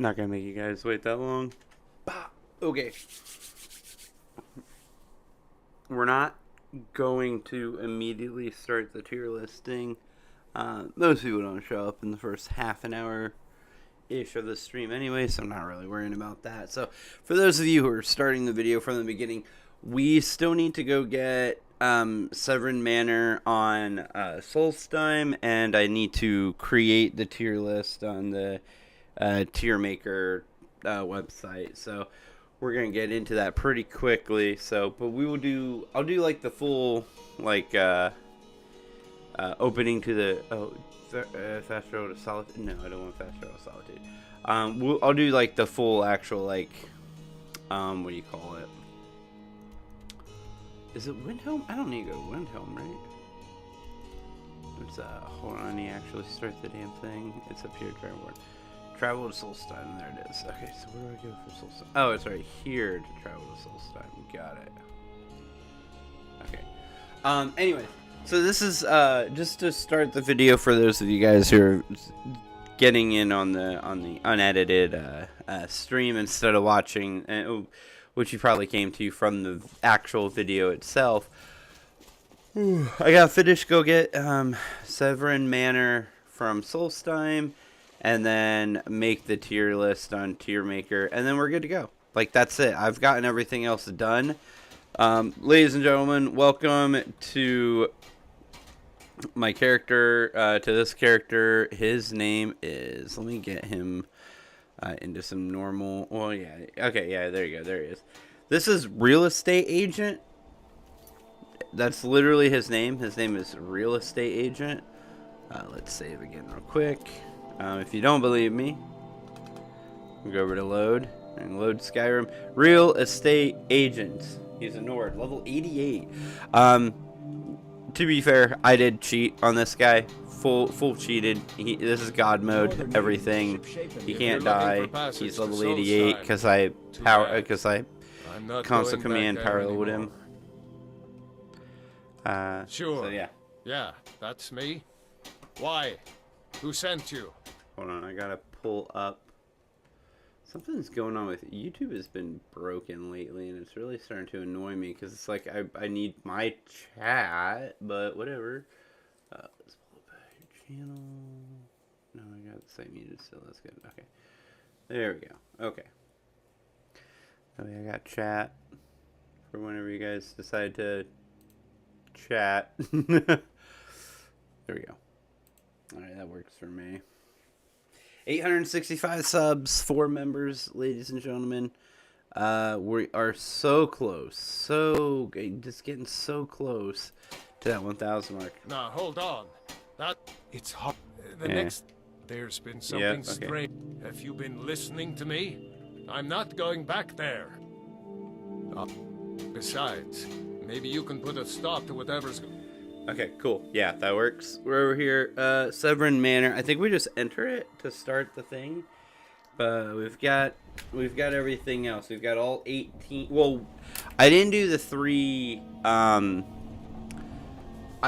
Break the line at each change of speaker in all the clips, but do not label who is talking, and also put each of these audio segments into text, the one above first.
Not gonna make you guys wait that long. Okay. We're not going to immediately start the tier listing. Most people don't show up in the first half an hour ish of the stream anyway, so I'm not really worrying about that. So for those of you who are starting the video from the beginning, we still need to go get Severin Manor on Solstheim, and I need to create the tier list on the tier maker website. So we're gonna get into that pretty quickly. So, but I'll do like the full like opening to the fast road to solitude. No, I don't want fast road to solitude. I'll do like the full actual like what do you call it? Is it Windhelm? I don't need to go to Windhelm, right? It's hold on, I need to actually start the damn thing. It's up here, travel to Solstheim. There it is. Okay, so where do I go for Solstheim? Oh, it's right here to travel to Solstheim. Got it. Okay. Anyway, so this is just to start the video for those of you guys who are getting in on the unedited stream instead of watching, which you probably came to from the actual video itself. I gotta go get Severin Manor from Solstheim, and then make the tier list on Tier Maker, and then we're good to go. Like, that's it. I've gotten everything else done. Ladies and gentlemen, welcome to my character, to this character. His name is, let me get him into some normal, well, yeah, okay, yeah, there you go, there he is. This is Real Estate Agent. That's literally his name. His name is Real Estate Agent. Let's save again real quick. If you don't believe me, we'll go over to load and load Skyrim. Real Estate Agent. He's a Nord, level 88. To be fair, I did cheat on this guy. Full cheated. This is God mode. Everything. He can't die. He's level 88 because I console command power load him.
Sure.
So yeah.
Yeah, that's me. Why? Who sent you?
Hold on, I gotta pull up. Something's going on with YouTube. Has been broken lately, and it's really starting to annoy me because it's like I need my chat, but whatever. Let's pull up your channel. No, I got the site muted still. That's good. Okay, there we go. Okay. Okay, I got chat for whenever you guys decide to chat. There we go. Alright, that works for me. 865 subs, 4 members, ladies and gentlemen. We are so close. Just getting so close to that 1,000 mark.
Now, hold on. It's hot. There's been something strange. Have you been listening to me? I'm not going back there. Besides, maybe you can put a stop to whatever's going.
Okay, cool. Yeah, that works. We're over here, Severin Manor. I think we just enter it to start the thing. But we've got everything else. We've got all 18. Well, I didn't do the 3. I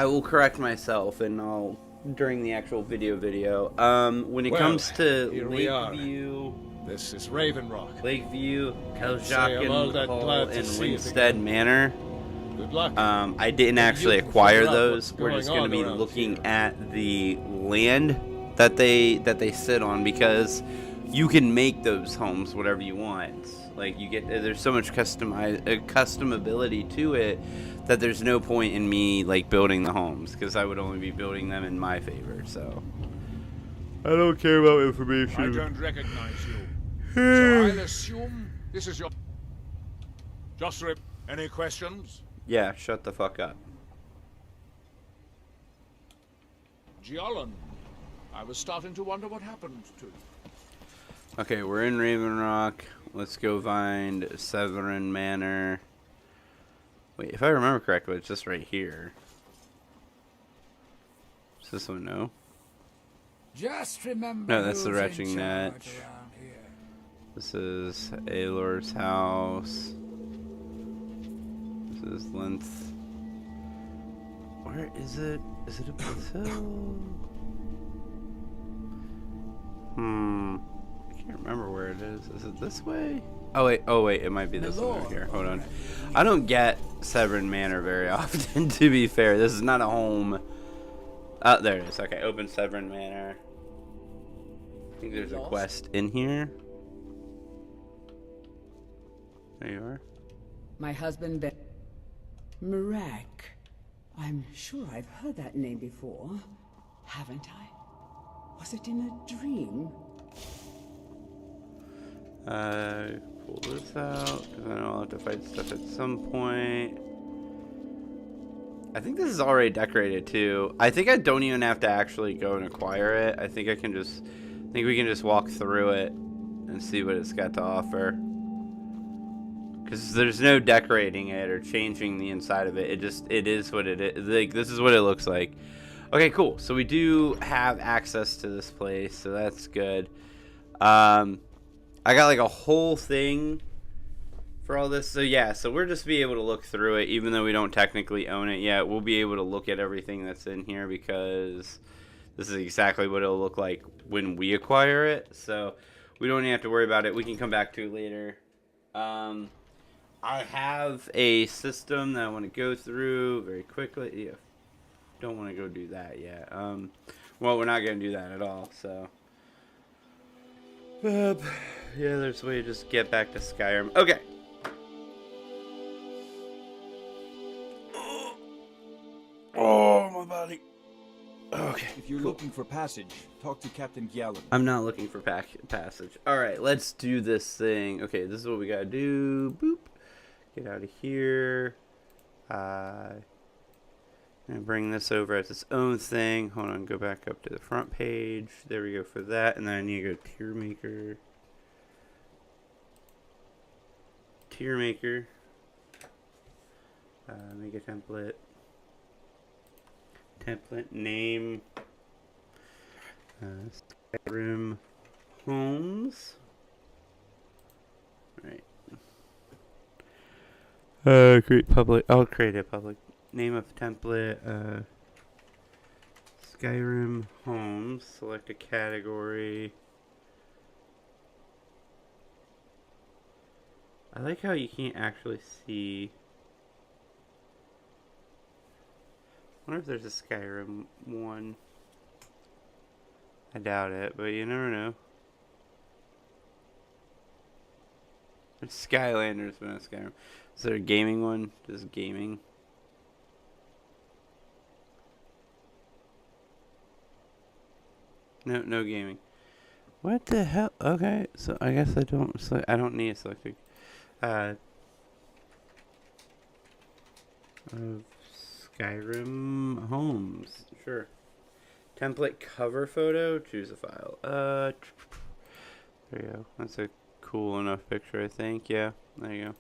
will correct myself, and I'll during the actual video. When it comes to Lakeview,
this is Raven Rock.
Lakeview, Keljakin Hall, and Winstead Manor.
Good luck.
I didn't actually acquire those. We're just going to be looking at the land that they sit on, because you can make those homes whatever you want. Like, there's so much customability to it that there's no point in me like building the homes, because I would only be building them in my favor. So I don't care about information.
I don't recognize you. So I'll assume this is your. Just any questions?
Yeah, shut the fuck up.
Giallan, I was starting to wonder what happened to you.
Okay, we're in Raven Rock. Let's go find Severin Manor. Wait, if I remember correctly, it's just right here. Is this one? No.
Just remember.
No, that's the Retching Netch. This is Aelor's house. This is Length. Where is it? Is it a Brazil? I can't can't remember where it is. Is it this way? Oh wait, it might be this one over here. Hold on. I don't get Severn Manor very often, to be fair. This is not a home. Oh, there it is. Okay, open Severn Manor. I think there's a quest in here. There you are.
My husband, Marek. I'm sure I've heard that name before, haven't I? Was it in a dream?
Pull this out, because I know I'll have to fight stuff at some point. I think this is already decorated too. I think I don't even have to actually go and acquire it. I think we can just walk through it and see what it's got to offer. Because there's no decorating it or changing the inside of it. It is what it is. Like, this is what it looks like. Okay, cool. So we do have access to this place, so that's good. I got like a whole thing for all this. So yeah, so we'll just be able to look through it, even though we don't technically own it yet. We'll be able to look at everything that's in here because this is exactly what it'll look like when we acquire it. So we don't even have to worry about it. We can come back to it later. I have a system that I want to go through very quickly. Yeah, don't want to go do that yet. Well, we're not going to do that at all, so. Yeah, there's a way to just get back to Skyrim. Okay. Oh, my body. Okay.
If you're looking for passage, talk to Captain Gyallen.
I'm not looking for passage. Alright, let's do this thing. Okay, this is what we gotta do. Boop. Get out of here. I'm gonna bring this over as its own thing. Hold on, go back up to the front page. There we go for that. And then I need to go tier maker. Tier maker. Make a template. Template name. Skyrim Homes. Right. Create public. I'll create a public name of template. Skyrim Homes. Select a category. I like how you can't actually see. I wonder if there's a Skyrim one. I doubt it, but you never know. There's Skylanders, but not Skyrim. Is there a gaming one? Just gaming. No, no gaming. What the hell? Okay, so I guess I don't need a selected. Skyrim Homes. Sure. Template cover photo. Choose a file. There you go. That's a cool enough picture, I think. Yeah. There you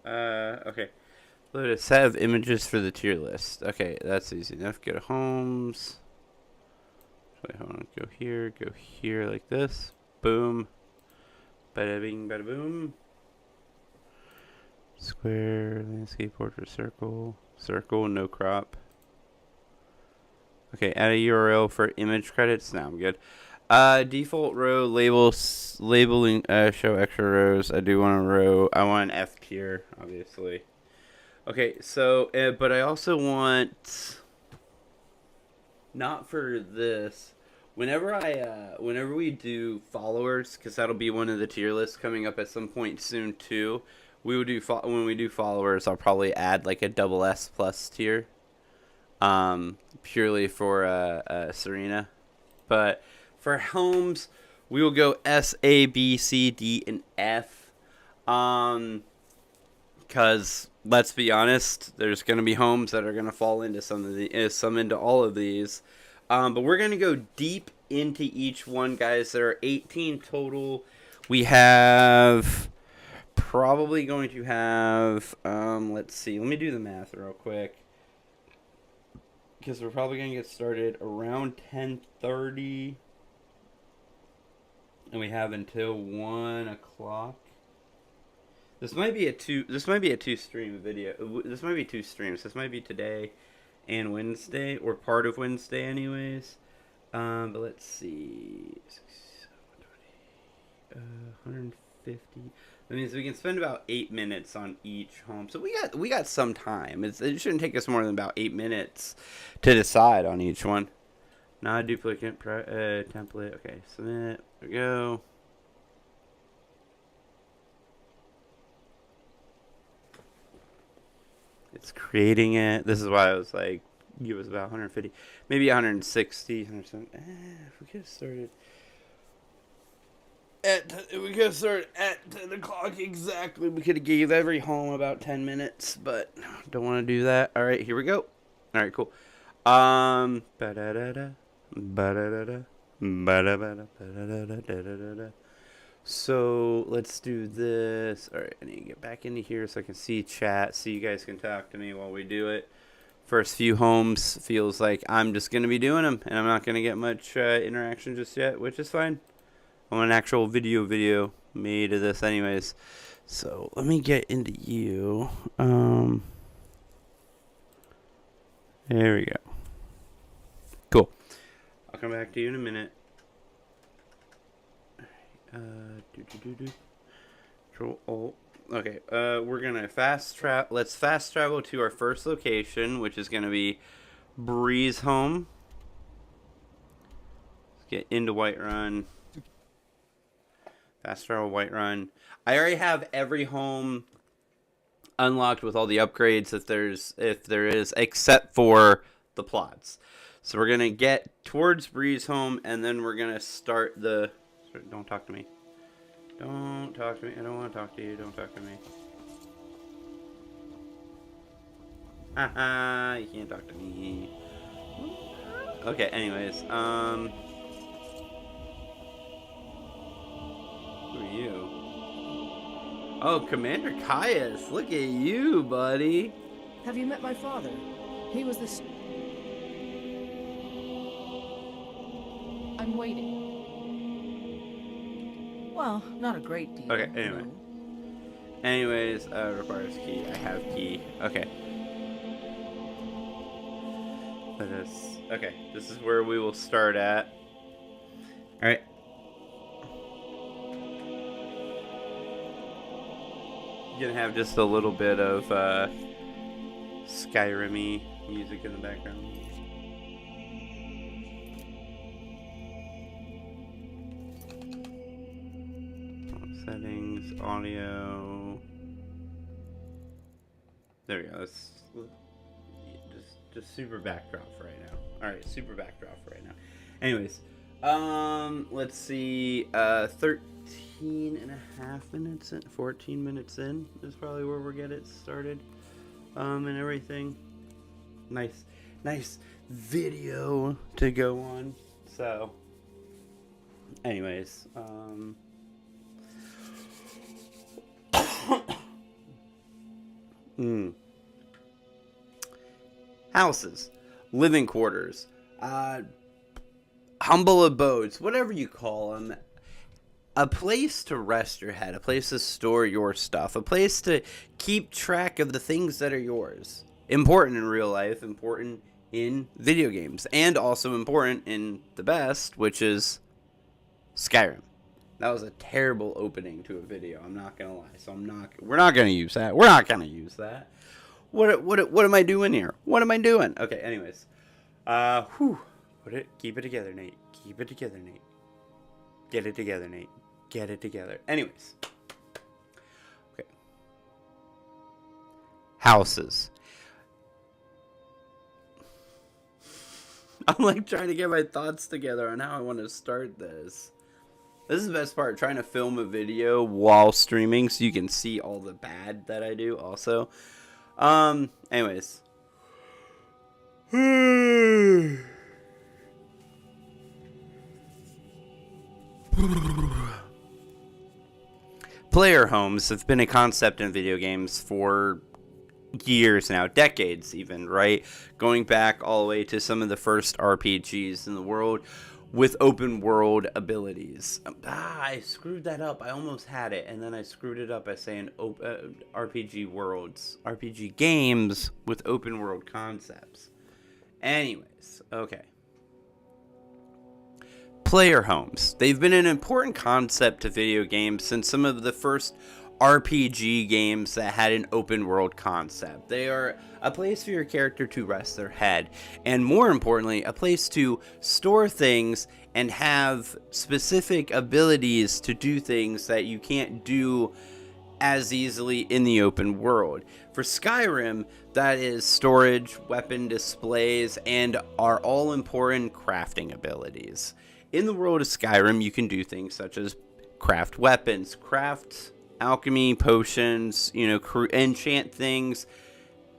go. Okay. Load a set of images for the tier list. Okay, that's easy enough. Go to Homes. Wait, hold on. Go here like this. Boom. Bada bing, bada boom. Square, landscape, portrait, circle. Circle, no crop. Okay, add a URL for image credits. Now I'm good. Default row labeling. Show extra rows. I do want a row. I want an F tier, obviously. Okay, so but I also want not for this. Whenever we do followers, because that'll be one of the tier lists coming up at some point soon too. We would do when we do followers. I'll probably add like a double S plus tier, purely for Serena. But for homes, we will go S, A, B, C, D, and F. Because let's be honest, there's gonna be homes that are gonna fall into some of the some into all of these. But we're gonna go deep into each one, guys. There are 18 total. We have. Probably going to have, let's see, let me do the math real quick, because we're probably going to get started around 10:30, and we have until 1 o'clock. This might be a two stream video. This might be 2 streams. This might be today and Wednesday, or part of Wednesday anyways. But let's see. 150. That means we can spend about 8 minutes on each home. So we got some time. It shouldn't take us more than about 8 minutes to decide on each one. Not a duplicate template. Okay, submit. There we go. It's creating it. This is why I was like, give us about 150, maybe 160, 170. If we could have started at 10 o'clock exactly, we could have gave every home about 10 minutes, but don't want to do that. All right, here we go. All right, cool. Ba-da-da-da, ba-da-da-da, ba-da-da-da, ba-da-da-da. So let's do this. All right, I need to get back into here so I can see chat, so you guys can talk to me while we do it. First few homes feels like I'm just going to be doing them, and I'm not going to get much interaction just yet, which is fine. I want an actual video made of this anyways. So let me get into you. There we go. Cool. I'll come back to you in a minute. Control Alt. Okay, we're gonna let's fast travel to our first location, which is gonna be Breeze Home. Let's get into Whiterun. Fast travel Whiterun. I already have every home unlocked with all the upgrades if there is, except for the plots. So we're gonna get towards Breeze Home, and then we're gonna start the. Sorry, don't talk to me. Don't talk to me. I don't want to talk to you. Don't talk to me. Haha, you can't talk to me. Okay, anyways, who are you? Oh, Commander Caius, look at you, buddy.
Have you met my father? He was the... I'm waiting. Well, not a great deal.
Okay, anyway.
No.
Anyways, requires key. I have key. Okay. Okay, this is where we will start at. Alright. Gonna have just a little bit of Skyrim-y music in the background. Settings, audio. There we go. Let's just super backdrop for right now. All right, super backdrop for right now. Anyways, let's see. 13 and a half minutes in, 14 minutes in is probably where we'll get it started. And everything. Nice video to go on. So, anyways, Houses, living quarters, humble abodes, whatever you call them. A place to rest your head, a place to store your stuff, a place to keep track of the things that are yours. Important in real life, important in video games, and also important in the best, which is Skyrim. That was a terrible opening to a video. I'm not gonna lie. So we're not gonna use that. We're not gonna use that. What am I doing here? What am I doing? Okay. Anyways, keep it together, Nate. Keep it together, Nate. Get it together, Nate. Get it together. Anyways, okay. Houses. I'm like trying to get my thoughts together on how I want to start this. This is the best part, trying to film a video while streaming so you can see all the bad that I do also. Anyways. Player homes have been a concept in video games for years now, decades even, right? Going back all the way to some of the first RPGs in the world with open world abilities. I screwed that up. I almost had it, and then I screwed it up by saying RPG games with open world concepts. Anyways, okay. player homes. They've been an important concept to video games since some of the first RPG games that had an open world concept. They are a place for your character to rest their head, and more importantly, a place to store things and have specific abilities to do things that you can't do as easily in the open world. For Skyrim, that is storage, weapon displays, and our all-important crafting abilities. In the world of Skyrim, you can do things such as craft weapons, craft alchemy, potions, enchant things,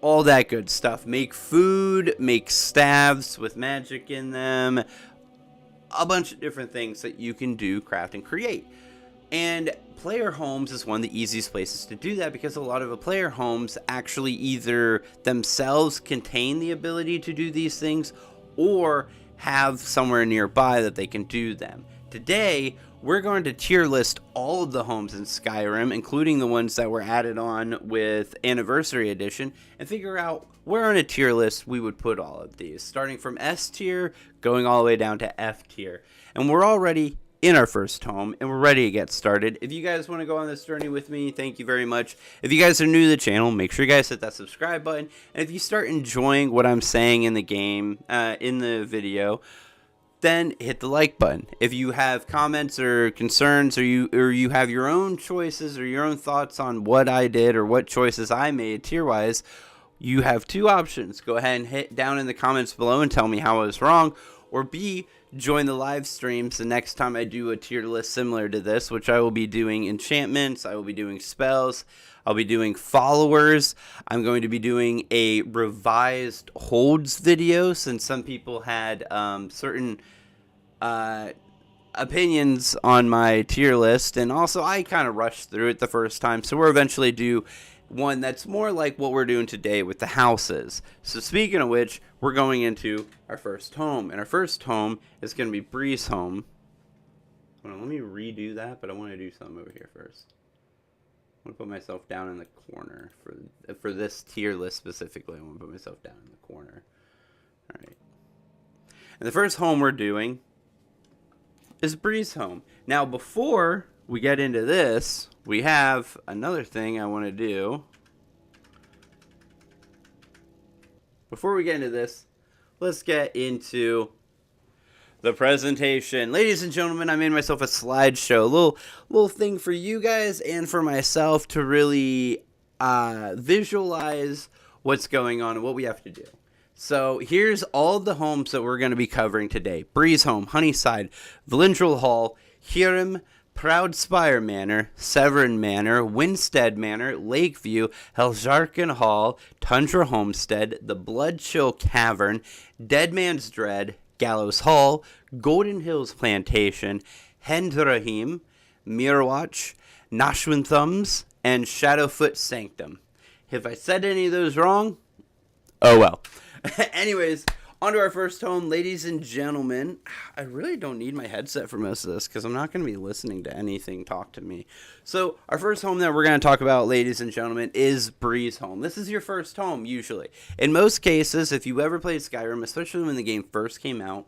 all that good stuff. Make food, make staves with magic in them, a bunch of different things that you can do, craft, and create. And player homes is one of the easiest places to do that because a lot of the player homes actually either themselves contain the ability to do these things or have somewhere nearby that they can do them. Today, we're going to tier list all of the homes in Skyrim, including the ones that were added on with Anniversary Edition, and figure out where on a tier list we would put all of these, starting from S tier, going all the way down to F tier. And we're already in our first home, and we're ready to get started. If you guys want to go on this journey with me, thank you very much. If you guys are new to the channel, make sure you guys hit that subscribe button. And if you start enjoying what I'm saying in the game, in the video, then hit the like button. If you have comments or concerns, or you have your own choices or your own thoughts on what I did or what choices I made tier-wise, you have two options. Go ahead and hit down in the comments below and tell me how I was wrong, or B, join the live streams the next time I do a tier list similar to this, which I will be doing enchantments, I will be doing spells, I'll be doing followers. I'm going to be doing a revised holds video since some people had certain opinions on my tier list, and also I kind of rushed through it the first time, so we'll eventually do one that's more like what we're doing today with the houses. So speaking of which, we're going into our first home, and our first home is going to be Bree's home. Hold on, let me redo that, but I want to do something over here first. I want to put myself down in the corner for this tier list specifically. I want to put myself down in the corner. All right. And the first home we're doing is Bree's home. Now, before we get into this, we have another thing I want to do. Before we get into this, let's get into the presentation. Ladies and gentlemen, I made myself a slideshow, a little thing for you guys and for myself to really visualize what's going on and what we have to do. So here's all the homes that we're going to be covering today. Bree's home, Honeyside, Valindrel Hall, Hiram, Proudspire Manor, Severn Manor, Winstead Manor, Lakeview, Heljarkin Hall, Tundra Homestead, the Bloodchill Cavern, Deadman's Dread, Gallows Hall, Golden Hills Plantation, Hendrahim, Mirwatch, Nashwinthums, and Shadowfoot Sanctum. If I said any of those wrong, oh well. Anyways, on to our first home, ladies and gentlemen. I really don't need my headset for most of this because I'm not going to be listening to anything talk to me. So our first home that we're going to talk about, ladies and gentlemen, is Bree's home. This is your first home, usually. In most cases, if you ever played Skyrim, especially when the game first came out,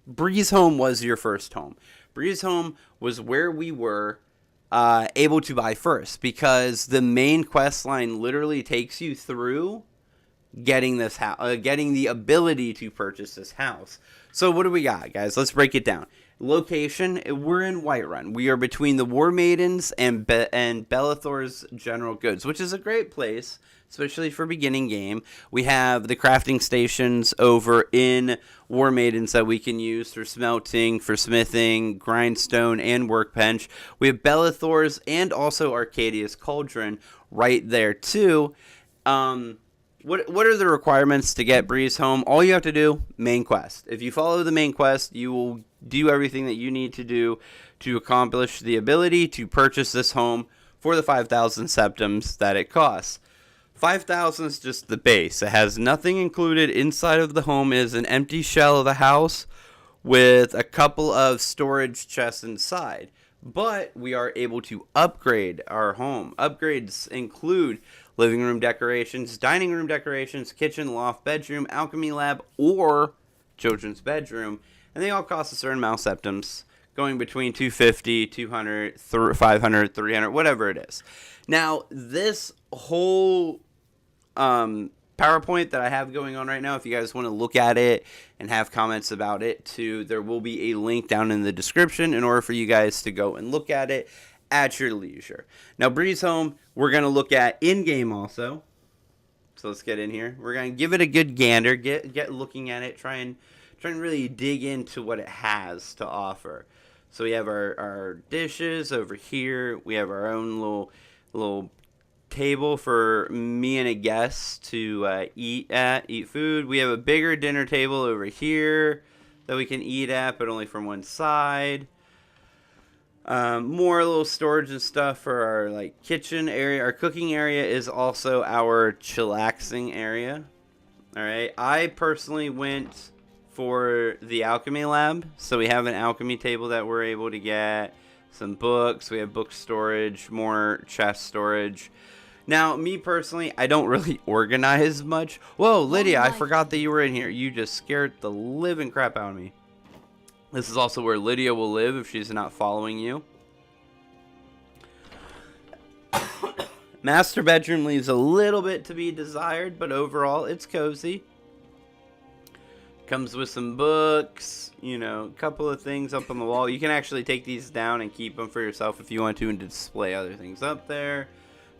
Bree's home was your first home. Bree's home was where we were able to buy first because the main quest line literally takes you through getting this house, getting the ability to purchase this house. So what do we got, guys? Let's break it down. Location, we're in Whiterun. We are between the War Maidens and Belethor's General Goods, which is a great place, especially for beginning game. We have the crafting stations over in War Maidens that we can use for smelting, for smithing, grindstone, and workbench. We have Belethor's and also Arcadia's Cauldron right there too. What are the requirements to get Bree's home? All you have to do, main quest. If you follow the main quest, you will do everything that you need to do to accomplish the ability to purchase this home for the 5,000 septims that it costs. 5,000 is just the base. It has nothing included. Inside of the home is an empty shell of a house with a couple of storage chests inside. But we are able to upgrade our home. Upgrades include living room decorations, dining room decorations, kitchen, loft, bedroom, alchemy lab, or children's bedroom. and they all cost a certain amount of septims, going between 250, 200, 500, 300, whatever it is. Now, this whole PowerPoint that I have going on right now, if you guys want to look at it and have comments about it too, there will be a link down in the description in order for you guys to go and look at it at your leisure. Now, Breeze Home, we're going to look at in-game also. So let's get in here. We're going to give it a good gander, get looking at it, try and really dig into what it has to offer. So we have our dishes over here. We have our own little table for me and a guest to eat food. We have a bigger dinner table over here that we can eat at, but only from one side. More little storage and stuff for our like kitchen area. Our cooking area is also our chillaxing area. All right. I personally went for the alchemy lab, so we have an alchemy table that we're able to get. Some books. We have book storage, more chest storage. Now, me personally, I don't really organize much. Whoa, Lydia, I forgot that you were in here. You just scared the living crap out of me. This is also where Lydia will live if she's not following you. Master bedroom leaves a little bit to be desired, but overall, it's cozy. Comes with some books, you know, a couple of things up on the wall. You can actually take these down and keep them for yourself if you want to and display other things up there.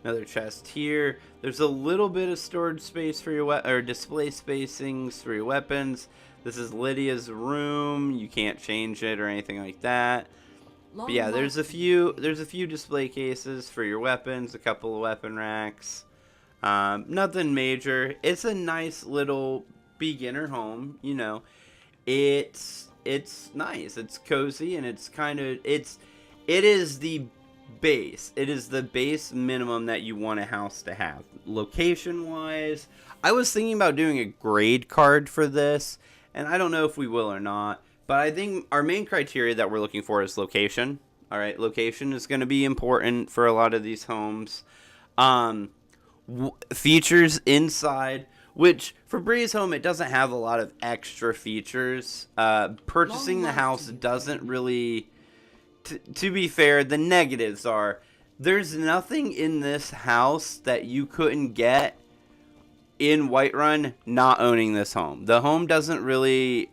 Another chest here. There's a little bit of storage space for your display spacings for your weapons. This is Lydia's room. You can't change it or anything like that. But yeah, there's a few display cases for your weapons, a couple of weapon racks. Nothing major. It's a nice little beginner home, you know. It's nice. It's cozy and it's kind of it is the base. It is the base minimum that you want a house to have. Location wise, I was thinking about doing a grade card for this, and I don't know if we will or not, but I think our main criteria that we're looking for is location. All right, location is going to be important for a lot of these homes. Features inside, which for Breeze Home, it doesn't have a lot of extra features. Purchasing the house doesn't really... To be fair, the negatives are there's nothing in this house that you couldn't get in Whiterun not owning this home. The home doesn't really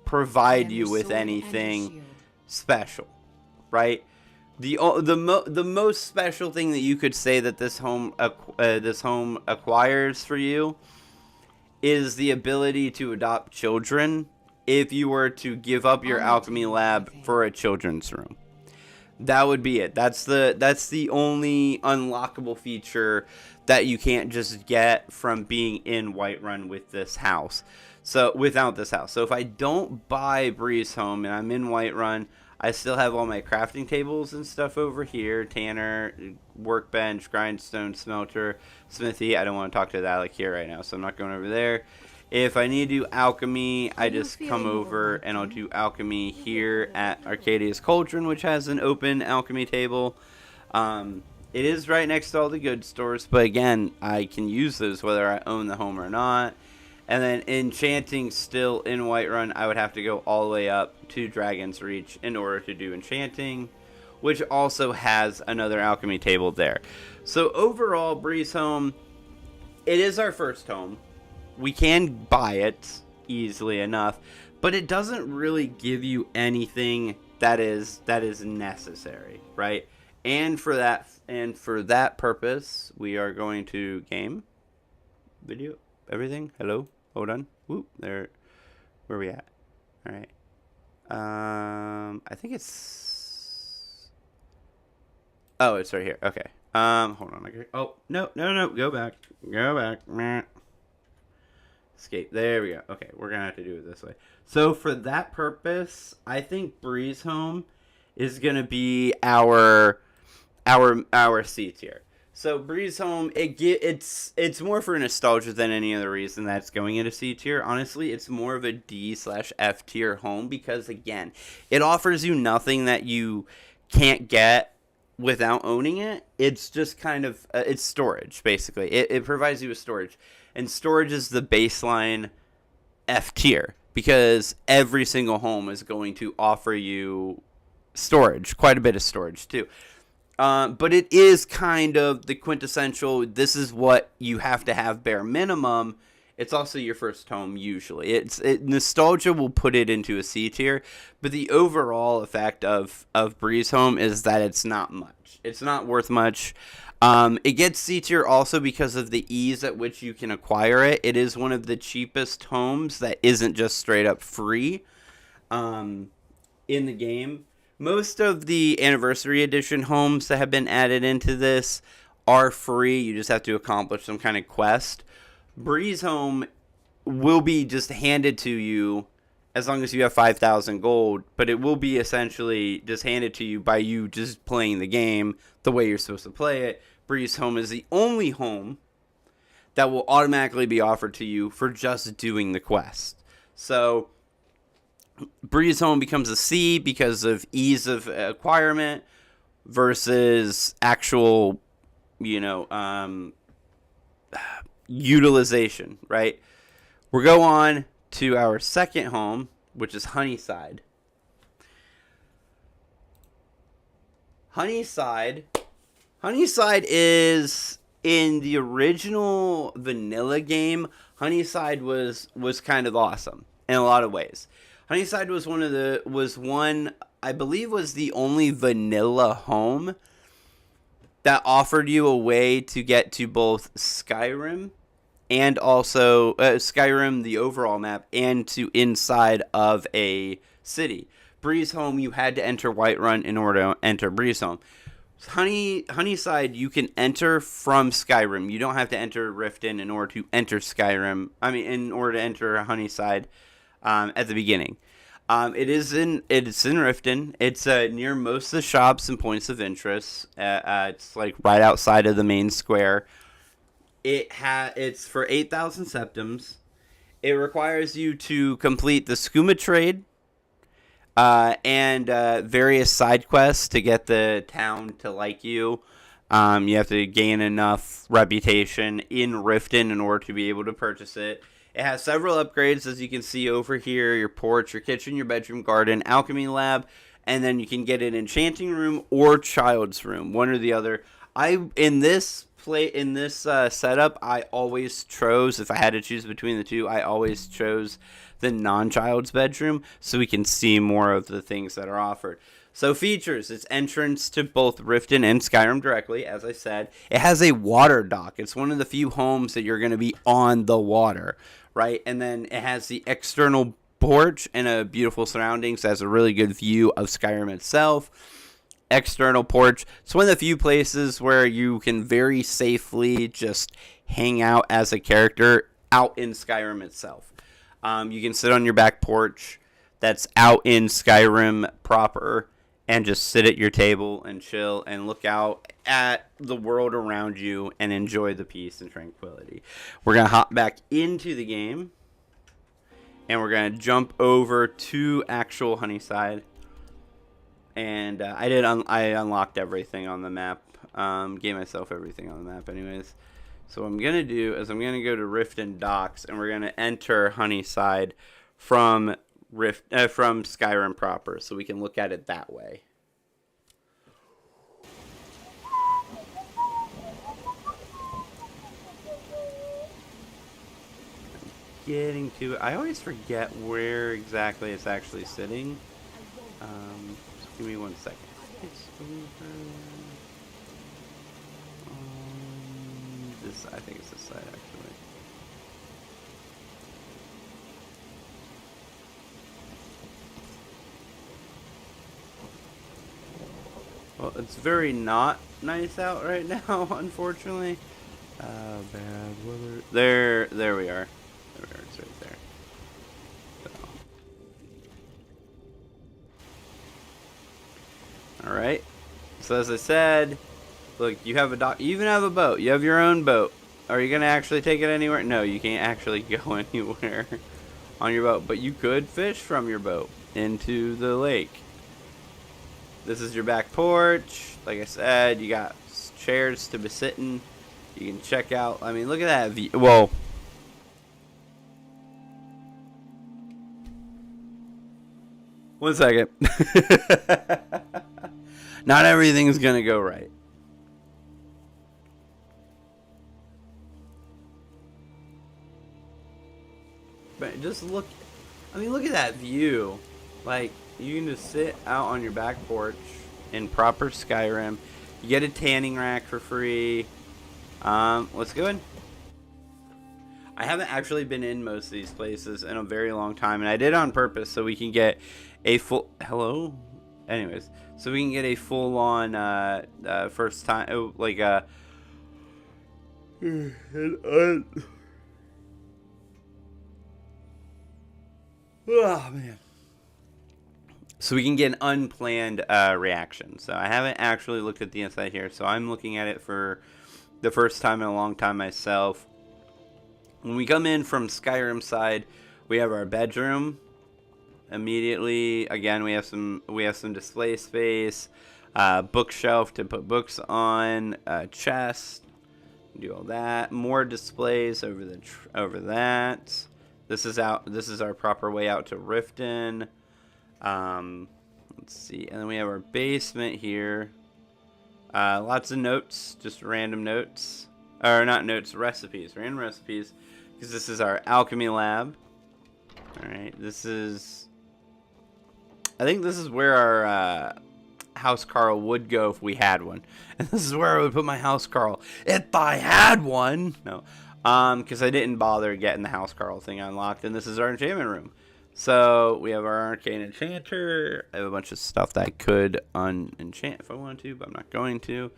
provide you with anything special, right? The most special thing that you could say that this home acquires for you is the ability to adopt children. If you were to give up your alchemy lab for a children's room, that would be it. That's the only unlockable feature that you can't just get from being in Whiterun with this house. So without this house. So if I don't buy Breeze Home and I'm in Whiterun, I still have all my crafting tables and stuff over here. Tanner, workbench, grindstone, smelter, smithy. I don't want to talk to Alec here right now, so I'm not going over there. If I need to do alchemy, I just come over and I'll do alchemy here at Arcadia's Cauldron, which has an open alchemy table. It is right next to all the good stores, but again, I can use those whether I own the home or not. And then enchanting still in Whiterun, I would have to go all the way up to Dragon's Reach in order to do enchanting, which also has another alchemy table there. So overall, Breeze Home, it is our first home. We can buy it easily enough, but it doesn't really give you anything that is necessary, right? And for that purpose, we are going to game, video, everything. Hello, hold on. Whoop, there. Where are we at? All right. I think it's. Oh, it's right here. Okay. Hold on. Oh, no. Go back. Meh. Escape. There we go. Okay, we're gonna have to do it this way. So for that purpose, I think Breeze Home is gonna be our C tier. So Breeze Home, it's more for nostalgia than any other reason that it's going into C tier. Honestly, it's more of a D/F tier home because again, it offers you nothing that you can't get without owning it. It's just kind of it's storage basically. It provides you with storage. And storage is the baseline F tier. because every single home is going to offer you storage, quite a bit of storage too. But it is kind of the quintessential, this is what you have to have bare minimum. It's also your first home usually. Nostalgia will put it into a C tier, but the overall effect of Breeze Home is that it's not much. It's not worth much. It gets C tier also because of the ease at which you can acquire it. It is one of the cheapest homes that isn't just straight up free in the game. Most of the Anniversary Edition homes that have been added into this are free. You just have to accomplish some kind of quest. Breeze Home will be just handed to you as long as you have 5,000 gold, but it will be essentially just handed to you by you just playing the game the way you're supposed to play it. Breeze Home is the only home that will automatically be offered to you for just doing the quest. So Breeze Home becomes a C because of ease of acquirement versus actual, utilization, right? We'll go on to our second home, which is Honeyside. Honeyside is in the original vanilla game. Honeyside was kind of awesome in a lot of ways. Honeyside was one I believe was the only vanilla home that offered you a way to get to both Skyrim and also Skyrim, the overall map, and to inside of a city. Breeze Home, you had to enter Whiterun in order to enter Breeze Home. Honeyside, you can enter from Skyrim. You don't have to enter Riften in order to enter Skyrim. In order to enter Honeyside at the beginning. It's in Riften. It's near most of the shops and points of interest. It's like right outside of the main square. It's for 8,000 septims. It requires you to complete the skooma trade and various side quests to get the town to like you. You have to gain enough reputation in Riften in order to be able to purchase it. It has several upgrades, as you can see over here: your porch, your kitchen, your bedroom, garden, alchemy lab, and then you can get an enchanting room or child's room, one or the other. In this setup, I always chose, if I had to choose between the two, I always chose the non-child's bedroom, so we can see more of the things that are offered. So features, it's entrance to both Riften and Skyrim directly, as I said. It has a water dock. It's one of the few homes that you're going to be on the water, right? And then it has the external porch and a beautiful surroundings. It has a really good view of Skyrim itself. External porch. It's one of the few places where you can very safely just hang out as a character out in Skyrim itself. You can sit on your back porch that's out in Skyrim proper and just sit at your table and chill and look out at the world around you and enjoy the peace and tranquility. We're going to hop back into the game, and we're going to jump over to actual Honeyside. And I unlocked everything on the map. Gave myself everything on the map anyways. So what I'm going to do is I'm going to go to Riften Docks, and we're going to enter Honeyside from Skyrim proper, so we can look at it that way. Getting to it. I always forget where exactly it's actually sitting. Just give me 1 second. It's over. I think it's this side actually. Well, it's very not nice out right now, unfortunately. Bad weather. There we are. It's right there. So. All right. So as I said, look, you have a dock. You even have a boat. You have your own boat. Are you gonna actually take it anywhere? No, you can't actually go anywhere on your boat, but you could fish from your boat into the lake. This is your back porch. Like I said, you got chairs to be sitting. You can check out. I mean, look at that view. Well, 1 second. Not everything's gonna go right. But just look, I mean, look at that view. Like, you can just sit out on your back porch in proper Skyrim. You get a tanning rack for free. What's good? I haven't actually been in most of these places in a very long time, and I did on purpose so we can get a full... Hello? Anyways, so we can get a full-on, first time, oh, like, oh, man. So we can get an unplanned reaction. So I haven't actually looked at the inside here, so I'm looking at it for the first time in a long time myself. When we come in from Skyrim side, we have our bedroom. Immediately, again, we have some display space, bookshelf to put books on, chest, do all that. More displays over that. This is our proper way out to Riften. Let's see, and then we have our basement here. Lots of notes, just random notes, or not notes, recipes, random recipes, because this is our alchemy lab. All right, I think this is where our house Carl would go if we had one, and this is where I would put my house Carl if I had one. No, because I didn't bother getting the house Carl thing unlocked, and this is our enchantment room. So we have our arcane enchanter. I have a bunch of stuff that I could unenchant if I wanted to, but I'm not going to.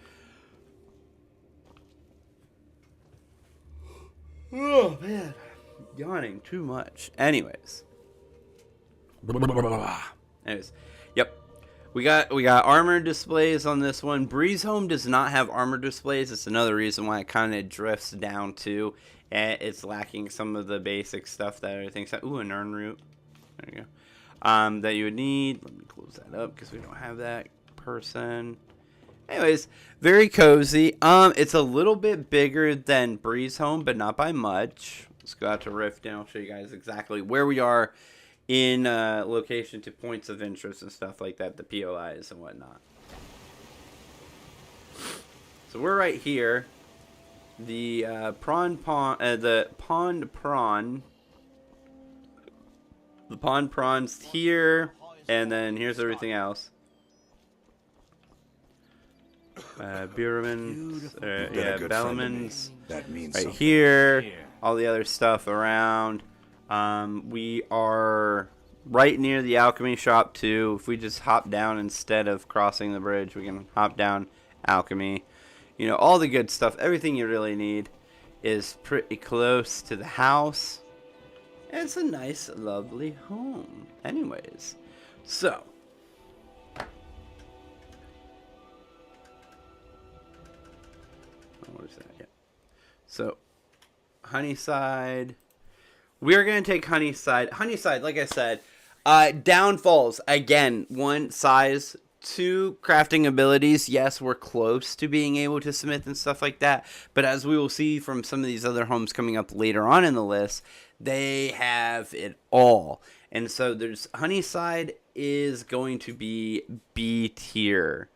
Oh man, yawning too much. Anyways, yep. We got armor displays on this one. Breeze Home does not have armor displays. It's another reason why it kind of drifts down too. It's lacking some of the basic stuff that other things. Ooh, an urn root. There you go. That you would need. Let me close that up because we don't have that person. Anyways, very cozy. It's a little bit bigger than Breeze Home, but not by much. Let's go out to Riften. I'll show you guys exactly where we are in location to points of interest and stuff like that, the POIs and whatnot. So we're right here. The pond prawn's here, and then here's everything else. Beerman's, Bellman's,
that means
right
something.
here. All the other stuff around. We are right near the alchemy shop too. If we just hop down instead of crossing the bridge, we can hop down alchemy. You know, all the good stuff. Everything you really need is pretty close to the house. And it's a nice, lovely home. Anyways, so what is that? Yeah. So Honeyside. We're going to take Honeyside. Honeyside, like I said, downfalls. Again, 1, size. 2, crafting abilities. Yes, we're close to being able to smith and stuff like that. But as we will see from some of these other homes coming up later on in the list, they have it all. And so there's Honeyside is going to be B tier.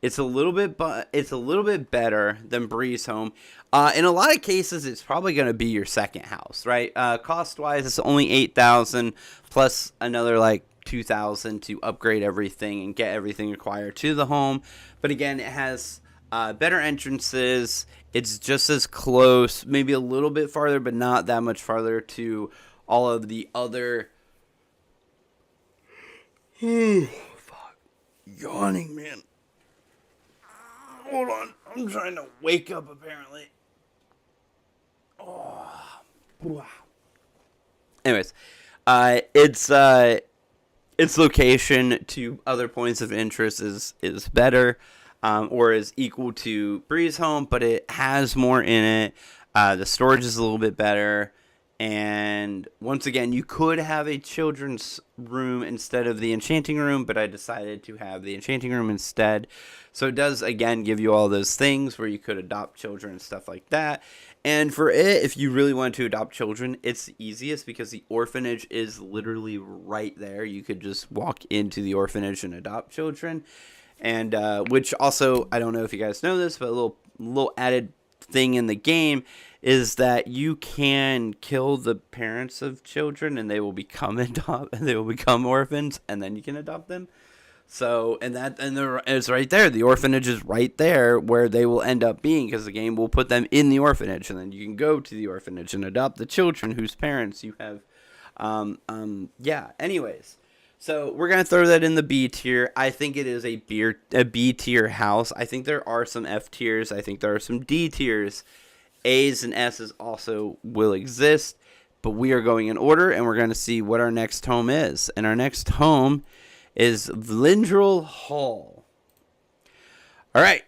It's a little bit better than Breeze Home. In a lot of cases, it's probably going to be your second house, right? Cost-wise, it's only $8,000 plus another like $2,000 to upgrade everything and get everything required to the home. But again, it has better entrances. It's just as close, maybe a little bit farther, but not that much farther to all of the other. Fuck, yawning, man. Hold on, I'm trying to wake up apparently. Oh. Anyways, its location to other points of interest is better, or is equal to Breeze Home, but it has more in it. The storage is a little bit better. And once again, you could have a children's room instead of the enchanting room, but I decided to have the enchanting room instead. So it does, again, give you all those things where you could adopt children and stuff like that. And for it, if you really want to adopt children, it's the easiest because the orphanage is literally right there. You could just walk into the orphanage and adopt children. And which also, I don't know if you guys know this, but a little added thing in the game is that you can kill the parents of children and they will become orphans, and then you can adopt them. So, it's right there. The orphanage is right there where they will end up being, because the game will put them in the orphanage, and then you can go to the orphanage and adopt the children whose parents you have. Yeah. Anyways, so we're gonna throw that in the B tier. I think it is a B tier house. I think there are some F tiers. I think there are some D tiers. A's and S's also will exist, but we are going in order, and we're gonna see what our next home is. And our next home is Vlindrel Hall. All right,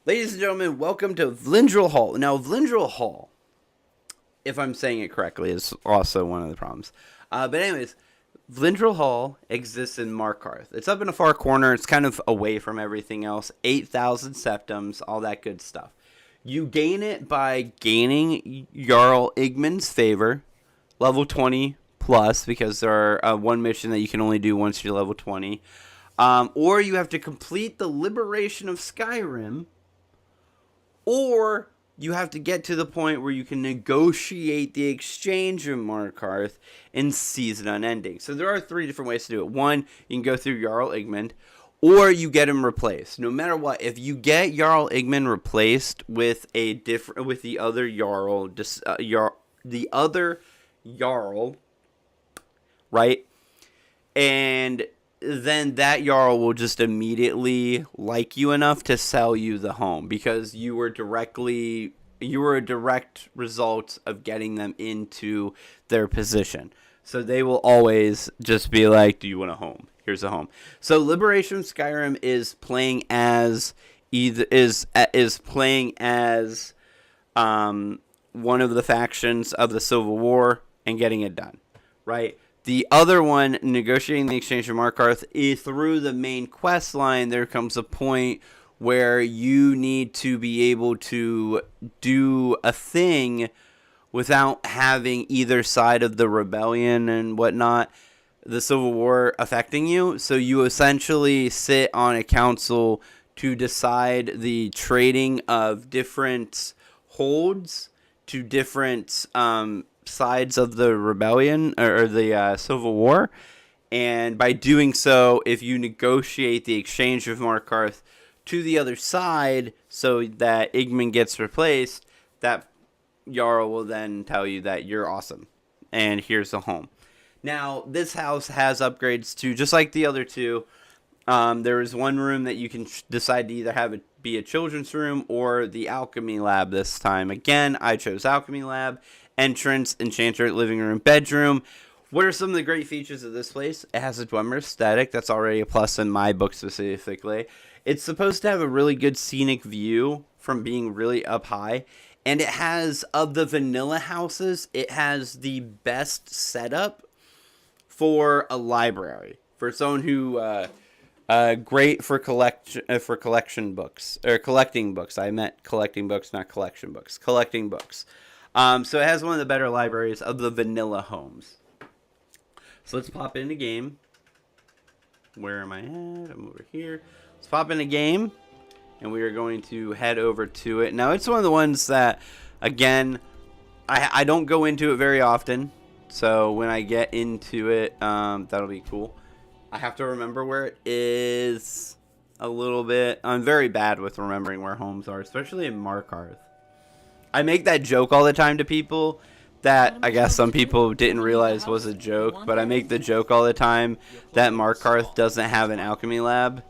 ladies and gentlemen, welcome to Vlindrel Hall. Now, Vlindrel Hall, if I'm saying it correctly, is also one of the problems. But anyways, Vlindrel Hall exists in Markarth. It's up in a far corner. It's kind of away from everything else. 8,000 septums, all that good stuff. You gain it by gaining Jarl Igmund's favor, level 20 plus, because there are one mission that you can only do once you're level 20. Or you have to complete the liberation of Skyrim, or you have to get to the point where you can negotiate the exchange of Markarth in Season Unending. So there are 3 different ways to do it. One, you can go through Jarl Igmund, or you get him replaced. No matter what, if you get Jarl Igmund replaced with the other Jarl, right? And then that Jarl will just immediately like you enough to sell you the home, because you were a direct result of getting them into their position. So they will always just be like, do you want a home? Here's a home. So Liberation of Skyrim is playing as one of the factions of the Civil War and getting it done, right? The other one, negotiating the exchange of Markarth, is through the main quest line. There comes a point where you need to be able to do a thing without having either side of the rebellion and whatnot, the Civil War, affecting you. So you essentially sit on a council to decide the trading of different holds to different sides of the rebellion or the Civil War. And by doing so, if you negotiate the exchange of Markarth to the other side so that Igmund gets replaced, that Jarl will then tell you that you're awesome and here's a home. Now, this house has upgrades too, just like the other two. There is one room that you can decide to either have it be a children's room or the alchemy lab this time. Again, I chose alchemy lab. Entrance, enchanter, living room, bedroom. What are some of the great features of this place? It has a Dwemer aesthetic. That's already a plus in my book specifically. It's supposed to have a really good scenic view from being really up high. And it has, of the vanilla houses, it has the best setup for a library. For someone who, great for collection books, or collecting books. I meant collecting books, not collection books. Collecting books. So it has one of the better libraries of the vanilla homes. So let's pop in a game. Where am I at? I'm over here. Let's pop in a game, and we are going to head over to it. Now, it's one of the ones that, again, I don't go into it very often. So when I get into it, that'll be cool. I have to remember where it is a little bit. I'm very bad with remembering where homes are, especially in Markarth. I make that joke all the time to people that I guess some people didn't realize was a joke, but I make the joke all the time that Markarth doesn't have an alchemy lab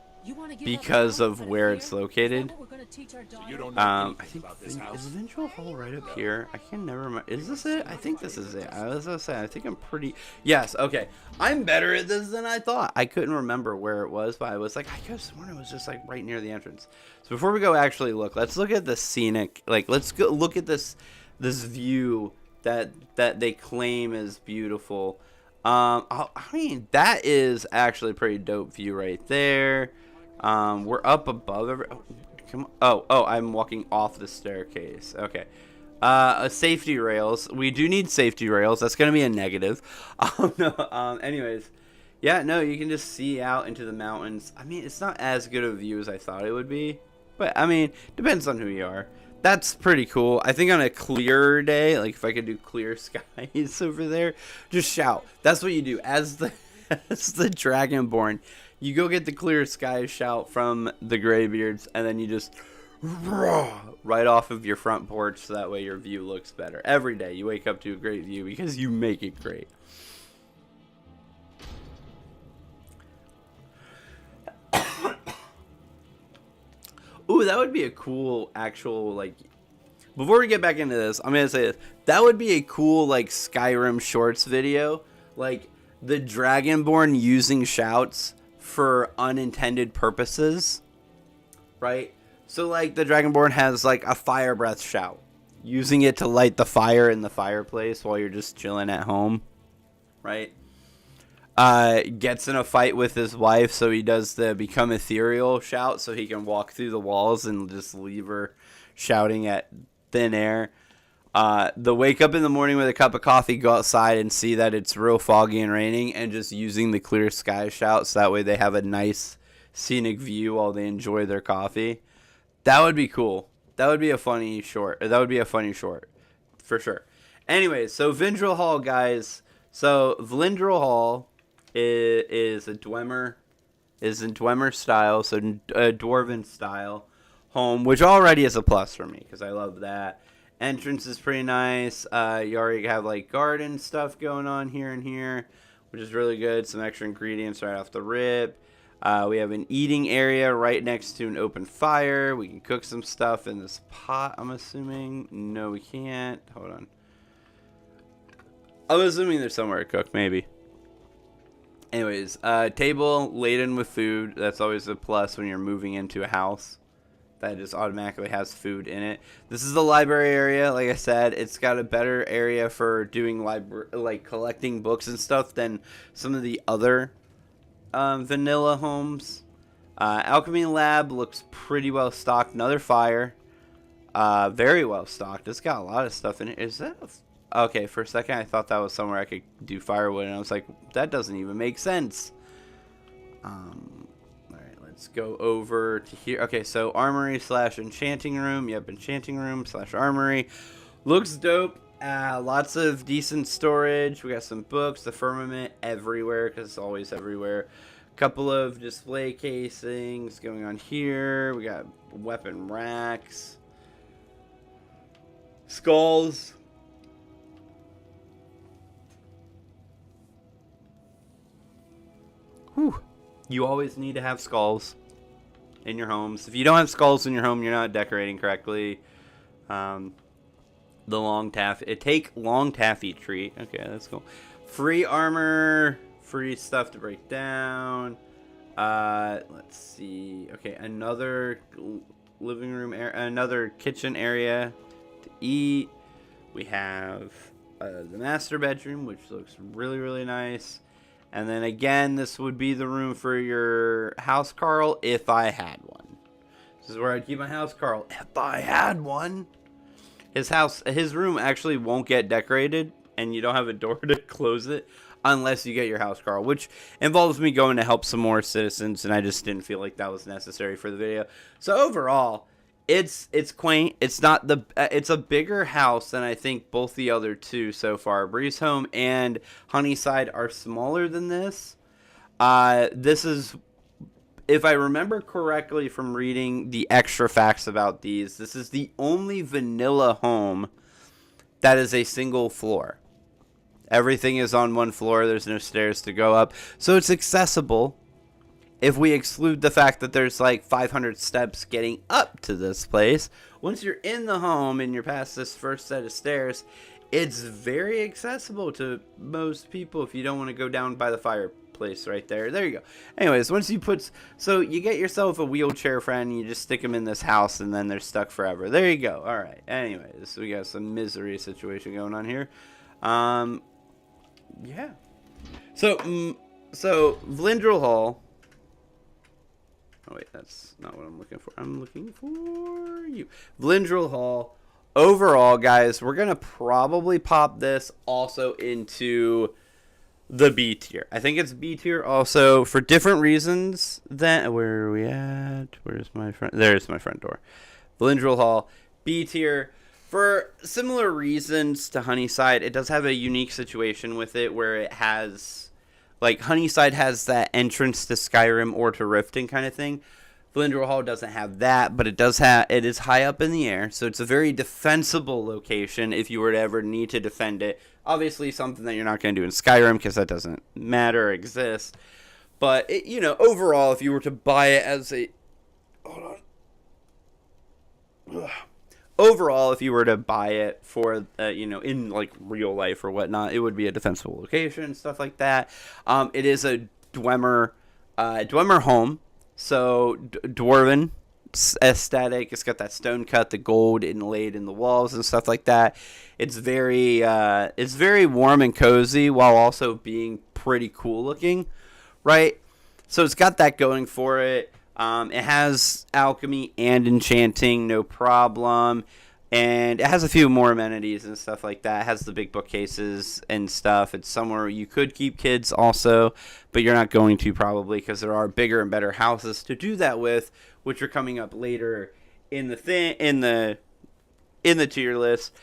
because of where it's located. I think is Vlindrel Hall right up here? I can never remember. Is this it? I think this is it. I was gonna say, I think I'm pretty. Yes. Okay. I'm better at this than I thought. I couldn't remember where it was, but I was like, I could have sworn it was just like right near the entrance. So before we go actually look, let's look at the scenic. Like, let's go look at this view that they claim is beautiful. I mean, that is actually a pretty dope view right there. We're up above every. Come on. Oh, I'm walking off the staircase. Okay. Safety rails. We do need safety rails. That's going to be a negative. No, anyways. Yeah, no, you can just see out into the mountains. I mean, it's not as good of a view as I thought it would be. But, I mean, depends on who you are. That's pretty cool. I think on a clear day, like if I could do clear skies over there, just shout. That's what you do. As the Dragonborn, you go get the clear skies shout from the Greybeards, and then you just right off of your front porch, so that way your view looks better. Every day you wake up to a great view because you make it great. Ooh, that would be a cool actual, like, before we get back into this, I'm going to say this. That would be a cool, like, Skyrim shorts video. Like, the Dragonborn using shouts for unintended purposes. Right? So, like, the Dragonborn has, like, a fire breath shout. Using it to light the fire in the fireplace while you're just chilling at home. Right? Gets in a fight with his wife, so he does the become ethereal shout so he can walk through the walls and just leave her shouting at thin air. The wake up in the morning with a cup of coffee, go outside and see that it's real foggy and raining, and just using the clear sky shout so that way they have a nice scenic view while they enjoy their coffee. That would be cool. That would be a funny short. That would be a funny short for sure. Anyways, so Vindrel Hall, guys. So Vlindrel Hall is in Dwemer style, so a dwarven style home, which already is a plus for me because I love that. Entrance is pretty nice. You already have like garden stuff going on here and here, which is really good. Some extra ingredients right off the rip. We have an eating area right next to an open fire. We can cook some stuff in this pot, I'm assuming. No, we can't. Hold on. I'm assuming there's somewhere to cook, maybe. Anyways, table laden with food. That's always a plus when you're moving into a house that just automatically has food in it. This is the library area. Like I said, it's got a better area for doing like collecting books and stuff than some of the other vanilla homes. Alchemy lab looks pretty well stocked. Another fire. Very well stocked. It's got a lot of stuff in it. Is that okay, for a second I thought that was somewhere I could do firewood, and I was like, that doesn't even make sense. Alright, let's go over to here. Okay, so armory / enchanting room. Yep, enchanting room / armory. Looks dope. Lots of decent storage. We got some books, the firmament everywhere, because it's always everywhere. Couple of display casings going on here. We got weapon racks. Skulls. Whew. You always need to have skulls in your homes. If you don't have skulls in your home, you're not decorating correctly. The long taffy. Take long taffy treat. Okay, that's cool. Free armor. Free stuff to break down. Let's see. Okay, another living room area. Another kitchen area to eat. We have the master bedroom, which looks really, really nice. And then again, this would be the room for your house Carl if I had one. This is where I'd keep my house Carl if I had one. His room actually won't get decorated, and you don't have a door to close it unless you get your house Carl, which involves me going to help some more citizens, and I just didn't feel like that was necessary for the video. So overall, it's quaint. It's not it's a bigger house than I think both the other two so far. Breeze Home and Honeyside are smaller than this. This is, if I remember correctly from reading the extra facts about these, this is the only vanilla home that is a single floor. Everything is on one floor. There's no stairs to go up. So it's accessible. If we exclude the fact that there's like 500 steps getting up to this place, once you're in the home and you're past this first set of stairs, it's very accessible to most people if you don't want to go down by the fireplace right there. There you go. Anyways, once you so you get yourself a wheelchair friend and you just stick them in this house and then they're stuck forever. There you go. All right. Anyways, we got some misery situation going on here. Yeah. So Vlindrel Hall. Oh, wait, that's not what I'm looking for. I'm looking for you. Vlindrel Hall overall, guys, we're going to probably pop this also into the B tier. I think it's B tier also for different reasons than... Where are we at? Where's my front... There's my front door. Valindrel Hall, B tier. For similar reasons to Honeyside, it does have a unique situation with it where it has... Like, Honeyside has that entrance to Skyrim or to Riften kind of thing. Valindrel Hall doesn't have that, but it is high up in the air, so it's a very defensible location if you were to ever need to defend it. Obviously, something that you're not going to do in Skyrim because that doesn't matter or exist. But, overall, if you were to buy it as a... Hold on. Overall, if you were to buy it for, in, like, real life or whatnot, it would be a defensible location, stuff like that. It is a Dwemer home. So, Dwarven aesthetic. It's got that stone cut, the gold inlaid in the walls and stuff like that. It's very warm and cozy while also being pretty cool looking, right? So it's got that going for it. It has alchemy and enchanting, no problem. And it has a few more amenities and stuff like that. It has the big bookcases and stuff. It's somewhere you could keep kids also, but you're not going to probably because there are bigger and better houses to do that with, which are coming up later in the tier list.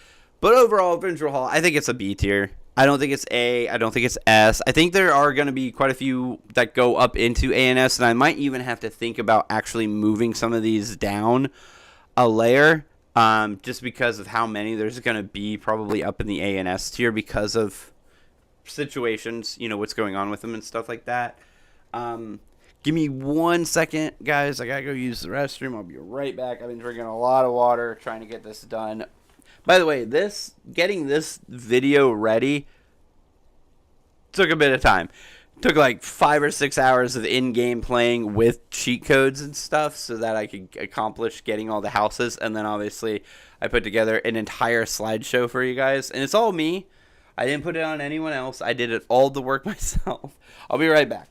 But overall, Valindrel Hall, I think it's a B tier. I don't think it's A. I don't think it's S. I think there are going to be quite a few that go up into A and S, and I might even have to think about actually moving some of these down a layer. Just because of how many there's going to be probably up in the A and S tier because of situations, what's going on with them and stuff like that. Give me 1 second, guys. I got to go use the restroom. I'll be right back. I've been drinking a lot of water trying to get this done. By the way, getting this video ready took a bit of time. Took like 5 or 6 hours of in-game playing with cheat codes and stuff so that I could accomplish getting all the houses. And then obviously I put together an entire slideshow for you guys. And it's all me. I didn't put it on anyone else. I did it all the work myself. I'll be right back.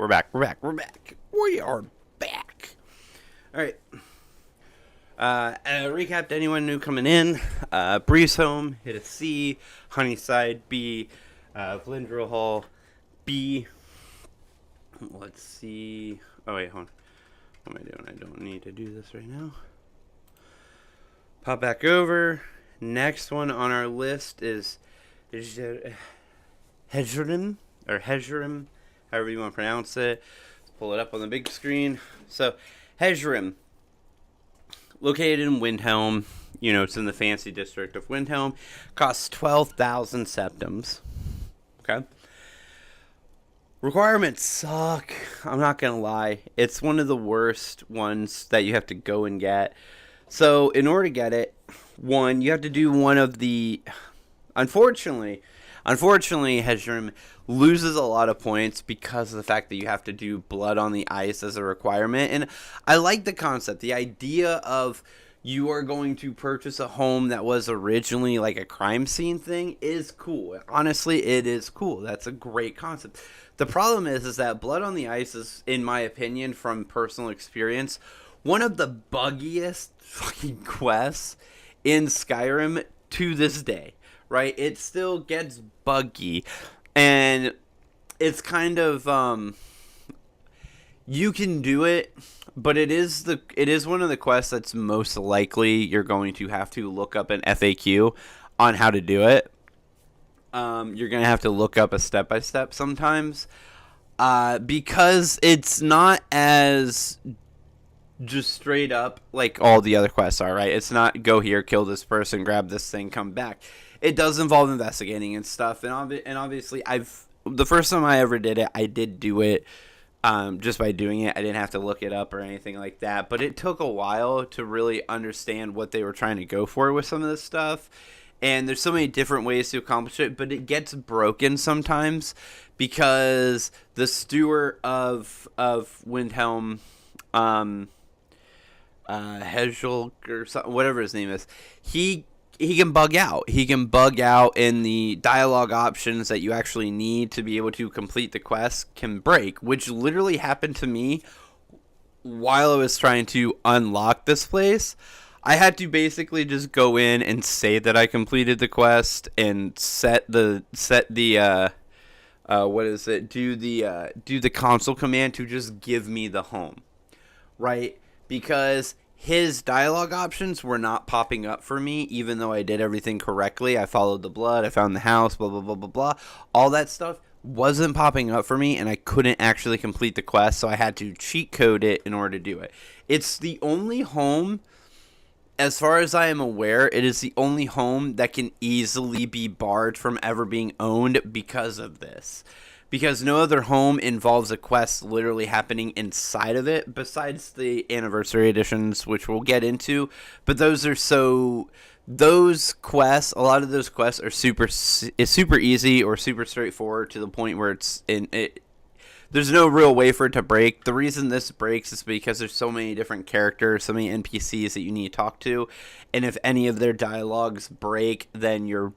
We're back. We are back. All right. Recap to anyone new coming in. Breeze Home, hit a C. Honeyside, B. Vlindrel Hall, B. Let's see. Oh, wait, hold on. What am I doing? I don't need to do this right now. Pop back over. Next one on our list is Hejrim, or Hejrim, however you want to pronounce it. Let's pull it up on the big screen. So, Hejrim, located in Windhelm. You know, it's in the fancy district of Windhelm. Costs 12,000 septims. Okay. Requirements suck. I'm not going to lie. It's one of the worst ones that you have to go and get. So, in order to get it, one, you have to do one of the... Unfortunately, Hejrim loses a lot of points because of the fact that you have to do blood on the ice as a requirement. And I like the concept. The idea of you are going to purchase a home that was originally like a crime scene thing is cool. Honestly, it is cool. That's a great concept. The problem is that blood on the ice is, in my opinion, from personal experience, one of the buggiest fucking quests in Skyrim to this day. Right? It still gets buggy. And it's kind of you can do it, but it is one of the quests that's most likely you're going to have to look up an FAQ on how to do it. You're going to have to look up a step-by-step sometimes. Because it's not as just straight up like all the other quests are, right? It's not go here, kill this person, grab this thing, come back. It does involve investigating and stuff, and obviously the first time I ever did it, I did do it just by doing it. I didn't have to look it up or anything like that, but it took a while to really understand what they were trying to go for with some of this stuff. And there's so many different ways to accomplish it, but it gets broken sometimes because the steward of Windhelm, Hejul or something, whatever his name is, he can bug out. He can bug out, and the dialogue options that you actually need to be able to complete the quest can break, which literally happened to me while I was trying to unlock this place. I had to basically just go in and say that I completed the quest and do the console command to just give me the home, right? Because his dialogue options were not popping up for me, even though I did everything correctly. I followed the blood, I found the house, blah, blah, blah, blah, blah. All that stuff wasn't popping up for me, and I couldn't actually complete the quest, so I had to cheat code it in order to do it. It's the only home, as far as I am aware, it is the only home that can easily be barred from ever being owned because of this. Because no other home involves a quest literally happening inside of it, besides the anniversary editions, which we'll get into. But those quests, a lot of those quests are super easy or super straightforward to the point where there's no real way for it to break. The reason this breaks is because there's so many different characters, so many NPCs that you need to talk to, and if any of their dialogues break, then you're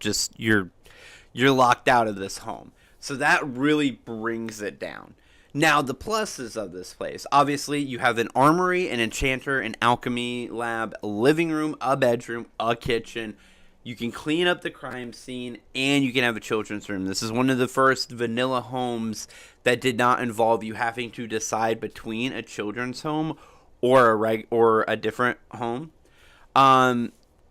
locked out of this home. So that really brings it down. Now, the pluses of this place. Obviously, you have an armory, an enchanter, an alchemy lab, a living room, a bedroom, a kitchen. You can clean up the crime scene, and you can have a children's room. This is one of the first vanilla homes that did not involve you having to decide between a children's home or a different home.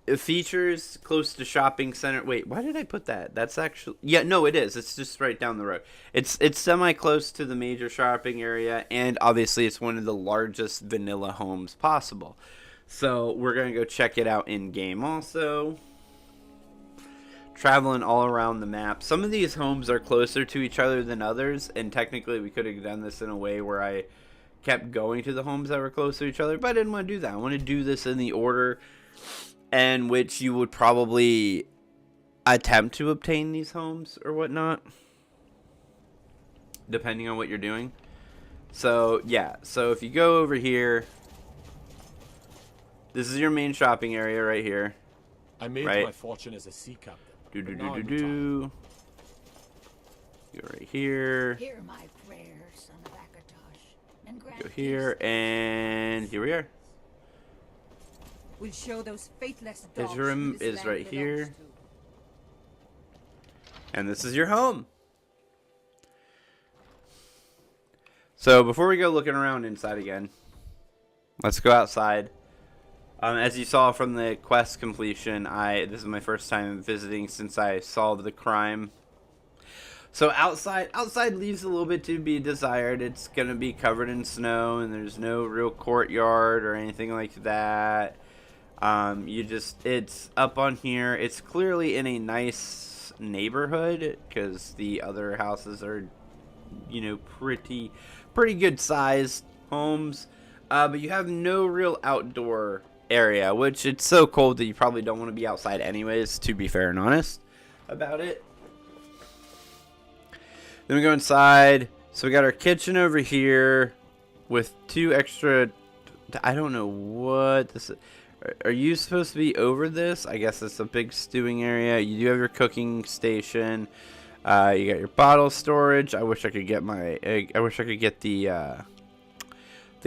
It features close to shopping center. Wait, why did I put that? That's actually... Yeah, no, it is. It's just right down the road. It's semi-close to the major shopping area, and obviously it's one of the largest vanilla homes possible. So we're going to go check it out in-game also. Traveling all around the map. Some of these homes are closer to each other than others, and technically we could have done this in a way where I kept going to the homes that were close to each other, but I didn't want to do that. I want to do this in the order in which you would probably attempt to obtain these homes or whatnot, depending on what you're doing. So, yeah. So, if you go over here, this is your main shopping area right here.
I made my fortune as a sea captain.
Go right here.
Hear my prayers, son of
Go here, and here we are.
We'll show those faithless
His
dogs
room
who this
is
land
right here.
belongs to.
And this is your home. So before we go looking around inside again, let's go outside. As you saw from the quest completion, this is my first time visiting since I solved the crime. So outside leaves a little bit to be desired. It's gonna be covered in snow, and there's no real courtyard or anything like that. It's up on here. It's clearly in a nice neighborhood because the other houses are, pretty good sized homes. But you have no real outdoor area, which it's so cold that you probably don't want to be outside anyways, to be fair and honest about it. Then we go inside. So we got our kitchen over here with 2 extra, I don't know what this is. Are you supposed to be over this? I guess it's a big stewing area. You do have your cooking station. You got your bottle storage. I wish I could get the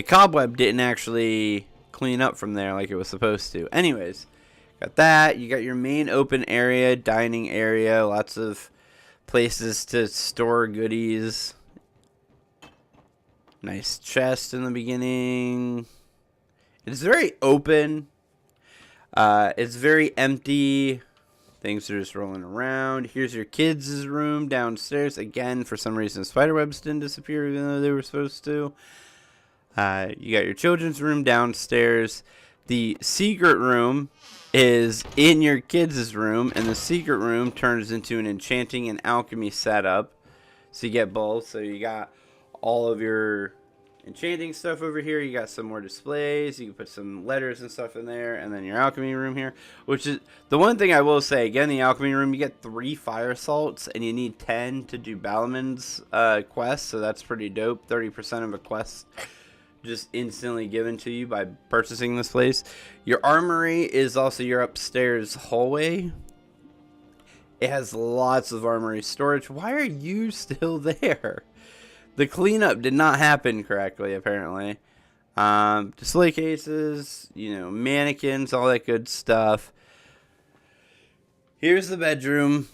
cobweb didn't actually clean up from there like it was supposed to. Anyways, got that. You got your main open area, dining area, lots of places to store goodies. Nice chest in the beginning. It's very open. It's very empty. Things are just rolling around. Here's your kids' room downstairs. Again, for some reason, spiderwebs didn't disappear even though they were supposed to. You got your children's room downstairs. The secret room is in your kids' room, and the secret room turns into an enchanting and alchemy setup. So you get both. So you got all of your enchanting stuff over here. You got some more displays. You can put some letters and stuff in there, and then your alchemy room here, which is the one thing I will say. Again, the alchemy room, you get 3 fire salts, and you need 10 to do Balaman's quest. So that's pretty dope. 30% of a quest just instantly given to you by purchasing this place. Your armory is also your upstairs hallway. It has lots of armory storage. Why are you still there? The cleanup did not happen correctly, apparently. Display cases, mannequins, all that good stuff. Here's the bedroom.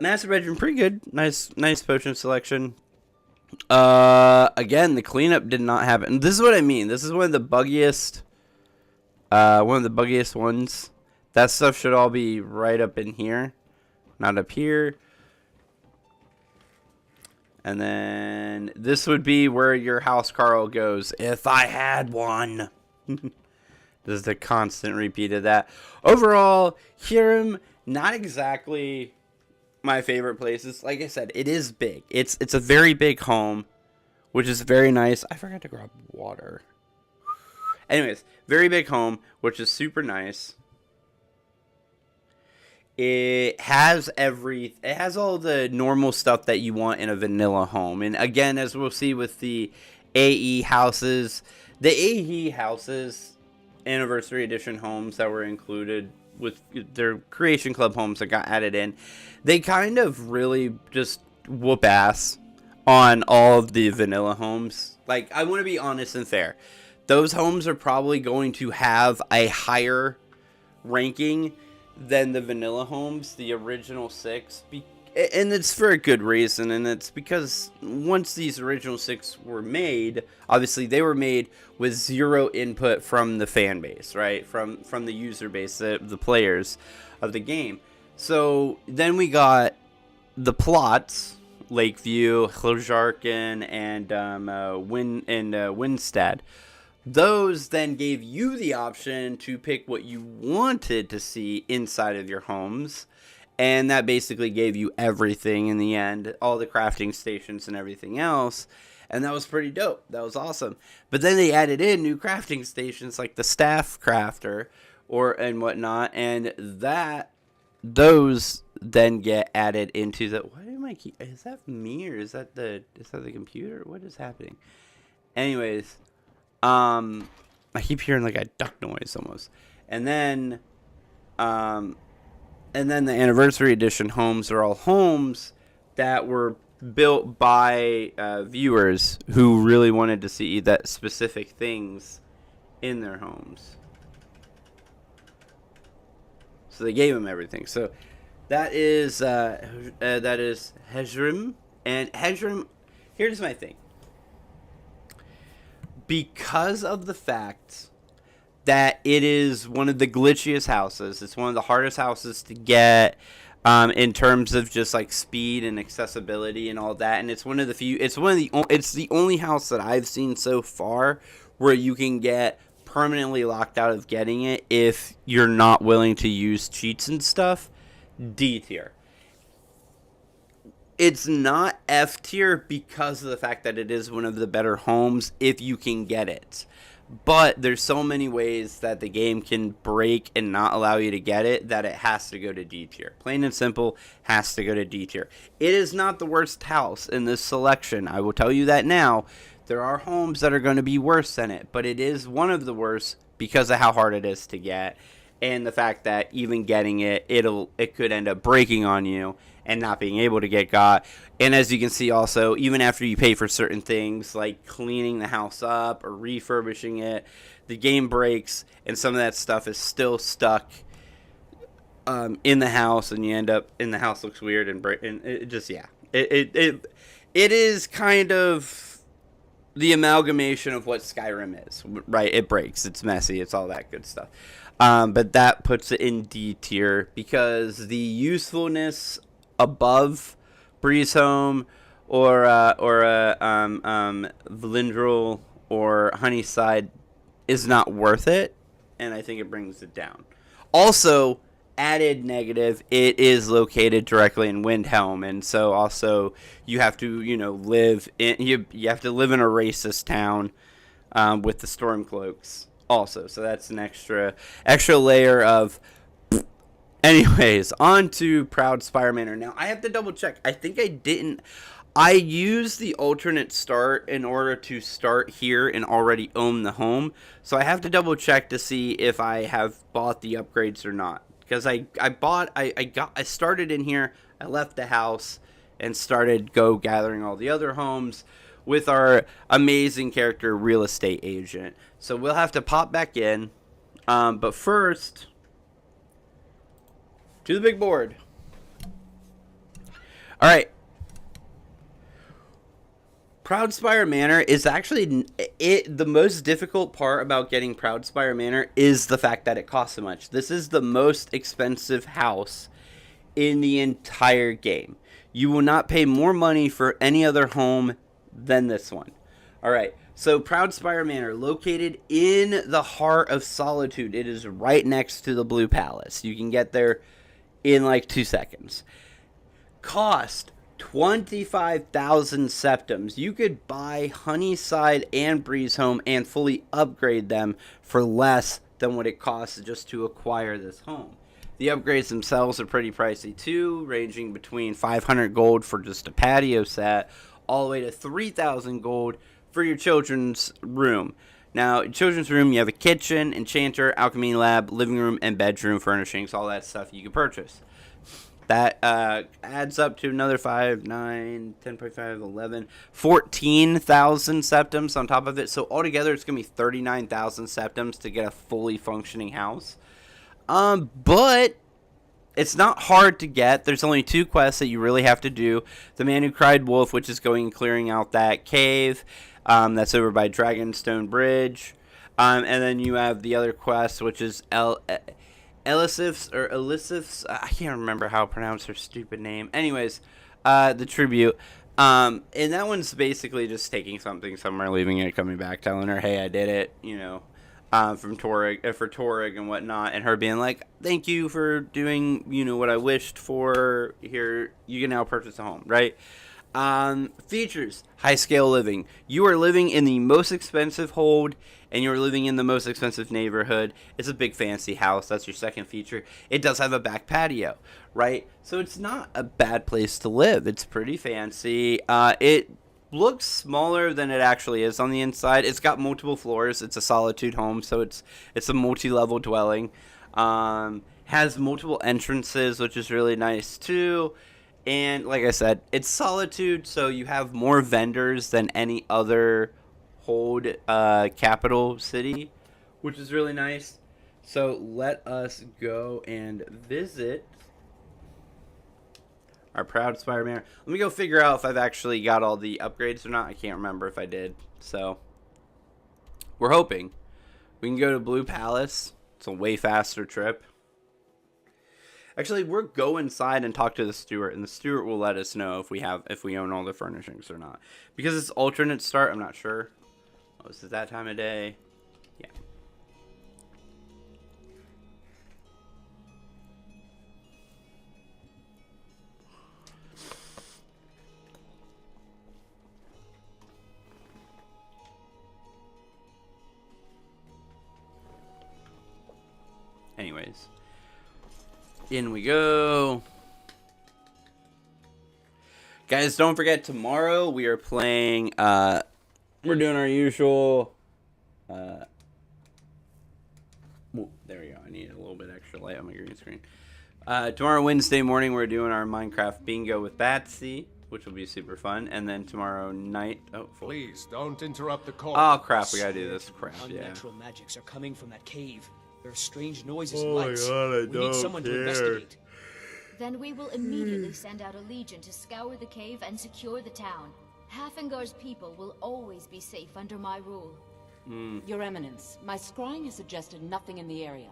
Master bedroom, pretty good. Nice potion selection. Again, the cleanup did not happen. This is what I mean. This is one of the buggiest ones. That stuff should all be right up in here, not up here. And then this would be where your house Carl goes if I had one. This is the constant repeat of that. Overall, Skyrim, not exactly my favorite places. Like I said, it is big. It's a very big home, which is very nice. I forgot to grab water. Anyways, very big home, which is super nice. It has all the normal stuff that you want in a vanilla home. And again, as we'll see with the AE houses, the AE houses anniversary edition homes that were included with their Creation Club homes that got added in, they kind of really just whoop ass on all of the vanilla homes. Like, I want to be honest and fair. Those homes are probably going to have a higher ranking than the vanilla homes, the original 6, and it's for a good reason. And it's because once these original 6 were made, obviously they were made with 0 input from the fan base, right? From the user base, the players of the game. So then we got the plots, Lakeview, Hlojarken, and Windstad. Those then gave you the option to pick what you wanted to see inside of your homes. And that basically gave you everything in the end, all the crafting stations and everything else. And that was pretty dope. That was awesome. But then they added in new crafting stations like the staff crafter and whatnot. And those then get added into the... Why am I keep... Is that me or is that the computer? What is happening? Anyways... I keep hearing like a duck noise almost. And then the anniversary edition homes are all homes that were built by viewers who really wanted to see that specific things in their homes. So they gave him everything. So that is Hejrim. And Hejrim, here's my thing. Because of the fact that it is one of the glitchiest houses, it's one of the hardest houses to get in terms of just like speed and accessibility and all that. And it's one of the few. It's the only house that I've seen so far where you can get permanently locked out of getting it if you're not willing to use cheats and stuff. D tier. It's not F tier because of the fact that it is one of the better homes if you can get it. But there's so many ways that the game can break and not allow you to get it that it has to go to D tier. Plain and simple, has to go to D tier. It is not the worst house in this selection. I will tell you that now. There are homes that are going to be worse than it, but it is one of the worst because of how hard it is to get and the fact that even getting it, it could end up breaking on you and not being able to get got. And as you can see also, even after you pay for certain things like cleaning the house up or refurbishing it, the game breaks and some of that stuff is still stuck in the house, and you end up in the house looks weird and it just, yeah. It is kind of the amalgamation of what Skyrim is, right? It breaks, it's messy, it's all that good stuff. But that puts it in D tier because the usefulness above Breeze Home or Valindrel or Honeyside is not worth it, and I think it brings it down. Also, added negative, it is located directly in Windhelm, and so also you have to live in you have to live in a racist town with the Stormcloaks also, so that's an extra layer of. Anyways, on to Proud Spire Manor. Now I have to double check. I think I used the alternate start in order to start here and already own the home, so I have to double check to see if I have bought the upgrades or not. Because I started in here, I left the house, and started gathering all the other homes with our amazing character, Real Estate Agent. So we'll have to pop back in, but first, to the big board. All right. Proud Spire Manor is actually the most difficult part about getting Proud Spire Manor is the fact that it costs so much. This is the most expensive house in the entire game. You will not pay more money for any other home than this one. All right. So Proud Spire Manor, located in the heart of Solitude. It is right next to the Blue Palace. You can get there in like 2 seconds. Cost 25,000 septums. You could buy Honeyside and Breeze Home and fully upgrade them for less than what it costs just to acquire this home. The upgrades themselves are pretty pricey too, ranging between 500 gold for just a patio set, all the way to 3,000 gold for your children's room. Now, children's room, you have a kitchen, enchanter, alchemy lab, living room, and bedroom furnishings, all that stuff you can purchase. That adds up to another 5, 9, 10.5, 11, 14,000 septums on top of it. So altogether, it's going to be 39,000 septums to get a fully functioning house. But it's not hard to get. There's only 2 quests that you really have to do. The Man Who Cried Wolf, which is going and clearing out that cave. That's over by Dragonstone Bridge. And then you have the other quest, which is Elisif's, I can't remember how to pronounce her stupid name. Anyways, the tribute. And that one's basically just taking something somewhere, leaving it, coming back, telling her, hey, I did it, from Torrig, for Torrig and whatnot, and her being like, thank you for doing, what I wished for. Here, you can now purchase a home, right? Features, high scale living. You are living in the most expensive hold, and you're living in the most expensive neighborhood. It's a big fancy house. That's your second feature. It does have a back patio, right? So it's not a bad place to live. It's pretty fancy. It looks smaller than it actually is on the inside. It's got multiple floors. It's a Solitude home, so it's a multi-level dwelling. Has multiple entrances, which is really nice too. And like I said, it's Solitude, so you have more vendors than any other hold capital city, which is really nice. So let us go and visit our proud Spider-Man. Let me go figure out if I've actually got all the upgrades or not. I can't remember if I did. So we're hoping. We can go to Blue Palace. It's a way faster trip. Actually, we'll go inside and talk to the steward, and the steward will let us know if we own all the furnishings or not. Because it's alternate start, I'm not sure. Oh, is it that time of day? Yeah. Anyways. In we go. Guys, don't forget tomorrow we are playing we're doing our usual there we go. I need a little bit extra light on my green screen. Tomorrow Wednesday morning we're doing our Minecraft bingo with Batsy, which will be super fun, and then tomorrow night
please don't interrupt the call.
Oh crap, we gotta do this crap.
Unnatural magics are coming from that cave. There are strange noises and lights. We need someone to investigate.
Then we will immediately send out a legion to scour the cave and secure the town. Hafengar's people will always be safe under my rule.
Your Eminence, my scrying has suggested nothing in the area.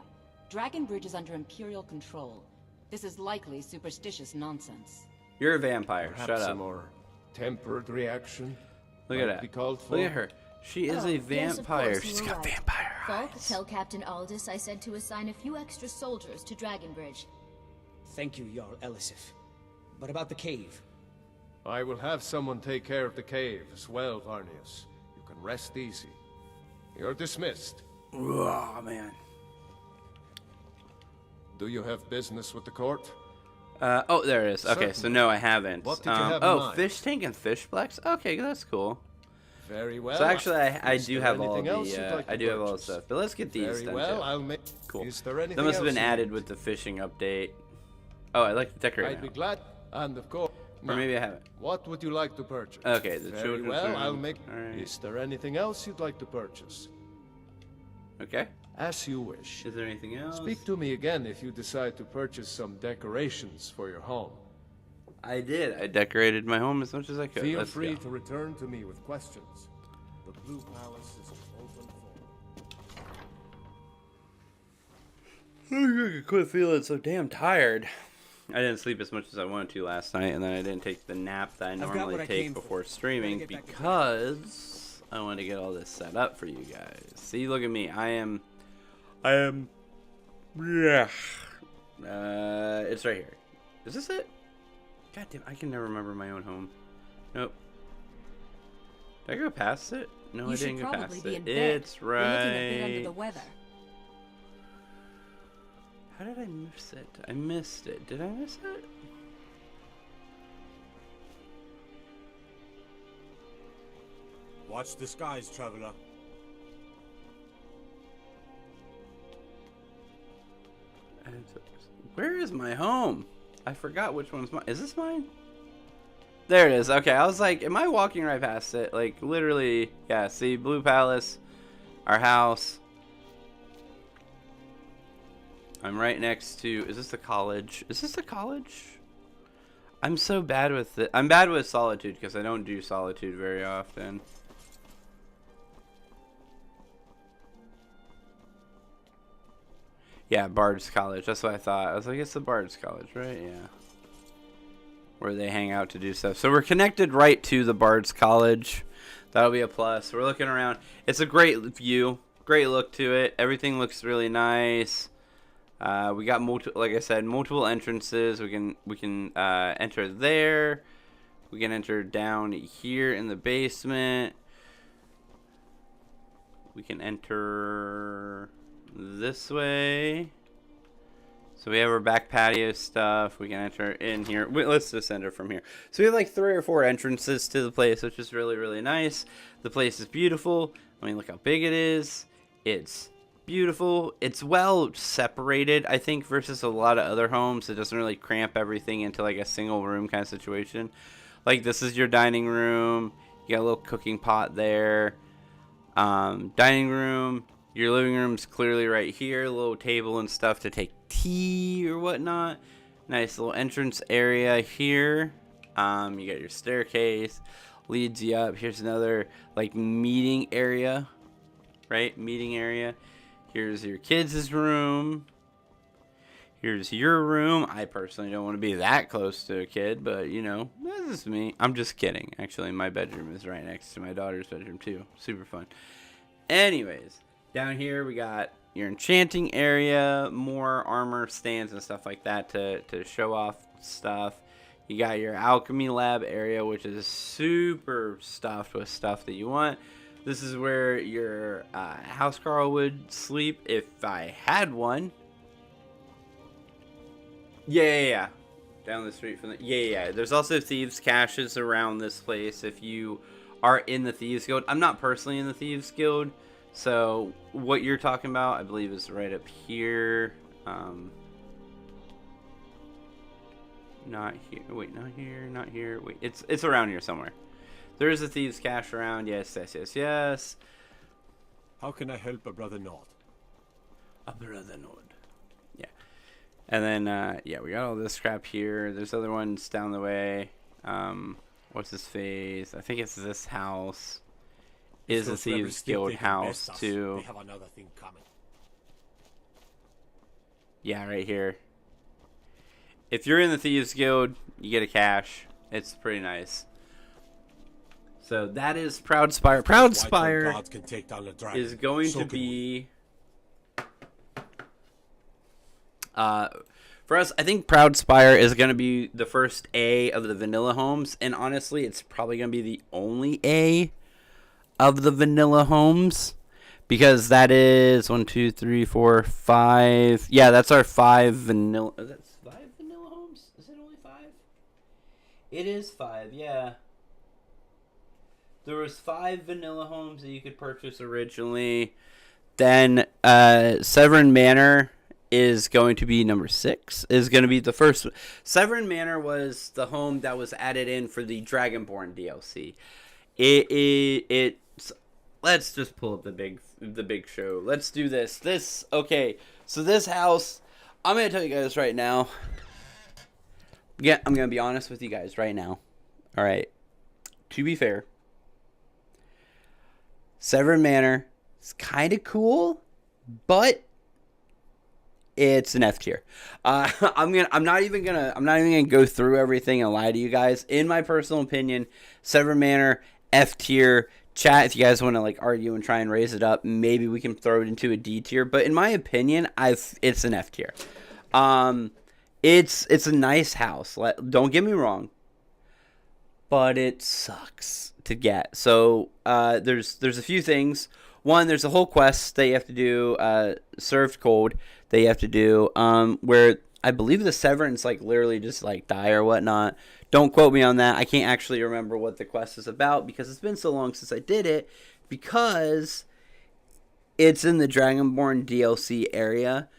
Dragon Bridge is under Imperial control. This is likely superstitious nonsense.
You're a vampire.
Perhaps
Shut up.
A more tempered reaction.
Look at that. Look at her. She is a vampire.
Yes,
she's got
right.
vampire
Falk,
eyes.
tell Captain Aldous I said to assign a few extra soldiers to Dragon Bridge.
Thank you, Jarl Elisif. But about the cave?
I will have someone take care of the cave as well, Varnius. You can rest easy. You're dismissed.
Oh, man.
Do you have business with the court?
Oh, there it is. Okay,
Certainly.
so no, I haven't.
What did you have in mind?
Fish tank and fish flex. Okay, that's cool.
Very well.
So actually, I
Is
do
there
have all
anything else
the
you'd like to
I do have all the
purchase?
stuff. But let's get these
Very
done
well,
too.
I'll make.
Cool.
Is there anything
That must have
else
been
you
added
need?
with the fishing update. Oh, I like the decorate.
I'd be glad. And of course.
Or
Now,
maybe I haven't.
What would you like to purchase?
Okay, the
Very
children's
well,
room.
I'll make.
All right.
Is there anything else you'd like to purchase?
Okay.
As you wish.
Is there anything else?
Speak to me again if you decide to purchase some decorations for your home.
I did. I decorated my home as much as I could.
Feel
Let's
free
go.
to return to me with questions. The Blue Palace is open for.
I quit feeling so damn tired. I didn't sleep as much as I wanted to last night, and then I didn't take the nap that I normally take before streaming because I wanted to get all this set up for you guys. See, look at me. I am. Yeah. It's right here. Is this it? God damn, I can never remember my own home. Nope. Did I go past it? No, I didn't go past it. It's right.
You're looking a bit under the weather.
How did I miss it? I missed it. Did I miss it?
Watch the skies, traveler.
Where is my home? I forgot which one's mine. Is this mine? There it is. Okay, I was like, am I walking right past it? Like, literally, yeah, see, Blue Palace, our house. I'm right next to, is this the college? Is this the college? I'm so bad with it. I'm bad with Solitude because I don't do Solitude very often. Yeah, Bard's College. That's what I thought. I was like, it's the Bard's College, right? Yeah. Where they hang out to do stuff. So we're connected right to the Bard's College. That'll be a plus. We're looking around. It's a great view. Great look to it. Everything looks really nice. We got like I said, multiple entrances. We can enter there. We can enter down here in the basement. We can enter this way. So we have our back patio stuff. We can enter in here. Let's just enter from here. So we have like 3 or 4 entrances to the place, which is really, really nice. The place is beautiful. I mean, look how big it is. It's beautiful. It's well separated, I think, versus a lot of other homes. It doesn't really cramp everything into like a single room kind of situation. Like this is your dining room. You got a little cooking pot there. Dining room. Your living room's clearly right here. A little table and stuff to take tea or whatnot. Nice little entrance area here. You got your staircase. Leads you up. Here's another like meeting area. Right? Meeting area. Here's your kids' room. Here's your room. I personally don't want to be that close to a kid, but you know, this is me. I'm just kidding. Actually, my bedroom is right next to my daughter's bedroom too. Super fun. Anyways, down here we got your enchanting area, more armor stands and stuff like that to show off stuff. You got your alchemy lab area, which is super stuffed with stuff that you want. This is where your housecarl would sleep if I had one. Yeah. Down the street from the... Yeah. There's also thieves' caches around this place if you are in the Thieves Guild. I'm not personally in the Thieves Guild, so what you're talking about, I believe, is right up here. Not here. Wait, not here. Not here. Wait, it's around here somewhere. There is a thieves' cache around. Yes.
How can I help a brother Nord?
A brother Nord. Yeah. And then, yeah, we got all this crap here. There's other ones down the way. What's his face? I think it's this house. Is a Thieves Guild house, too.
They have another thing coming.
Yeah, right here. If you're in the Thieves Guild, you get a cache. It's pretty nice. So that is Proudspire. Proudspire is going to be... for us, I think Proudspire is going to be the first A of the vanilla homes. And honestly, it's probably going to be the only A of the vanilla homes. Because that is 1, 2, 3, 4, 5. Yeah, that's our 5 vanilla... Is that 5 vanilla homes? Is it only 5? It is 5, yeah. There was 5 vanilla homes that you could purchase originally. Then Severin Manor is going to be number 6. Is going to be the first. Severin Manor was the home that was added in for the Dragonborn DLC. It's let's just pull up the big show. Let's do this. Okay. So this house, I'm going to tell you guys right now. Yeah, I'm going to be honest with you guys right now. All right. To be fair, Severin Manor is kind of cool, but it's an F tier. I'm not even gonna go through everything and lie to you guys. In my personal opinion, Severin Manor F tier. Chat, if you guys want to like argue and try and raise it up, maybe we can throw it into a D tier. But in my opinion, it's an F tier. It's a nice house. Don't get me wrong, but it sucks to get. So there's a few things. One, there's a whole quest that you have to do, served cold, that you have to do, where I believe the Severins like literally just like die or whatnot. Don't quote me on that. I can't actually remember what the quest is about because it's been so long since I did it, because it's in the Dragonborn DLC area.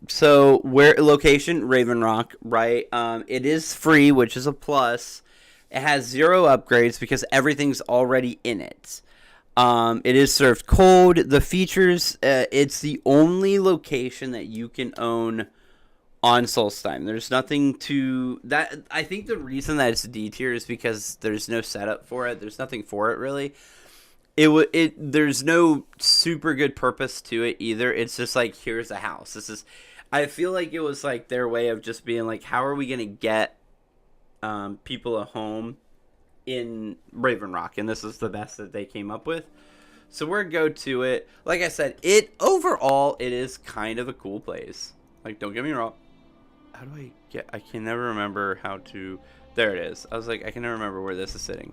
So where location? Raven Rock, right? It is free, which is a plus. It has 0 upgrades because everything's already in it. It is served cold. The features, it's the only location that you can own on Solstheim. There's nothing to that. I think the reason that it's D tier is because there's no setup for it. There's nothing for it really. There's no super good purpose to it either. It's just like, here's a house. I feel like it was like their way of just being like, how are we gonna get people a home in Raven Rock, and this is the best that they came up with. So we're go to it. Like I said, overall it is kind of a cool place. Like, don't get me wrong. How do I can never remember how to. There it is. I was like, I can never remember where this is sitting.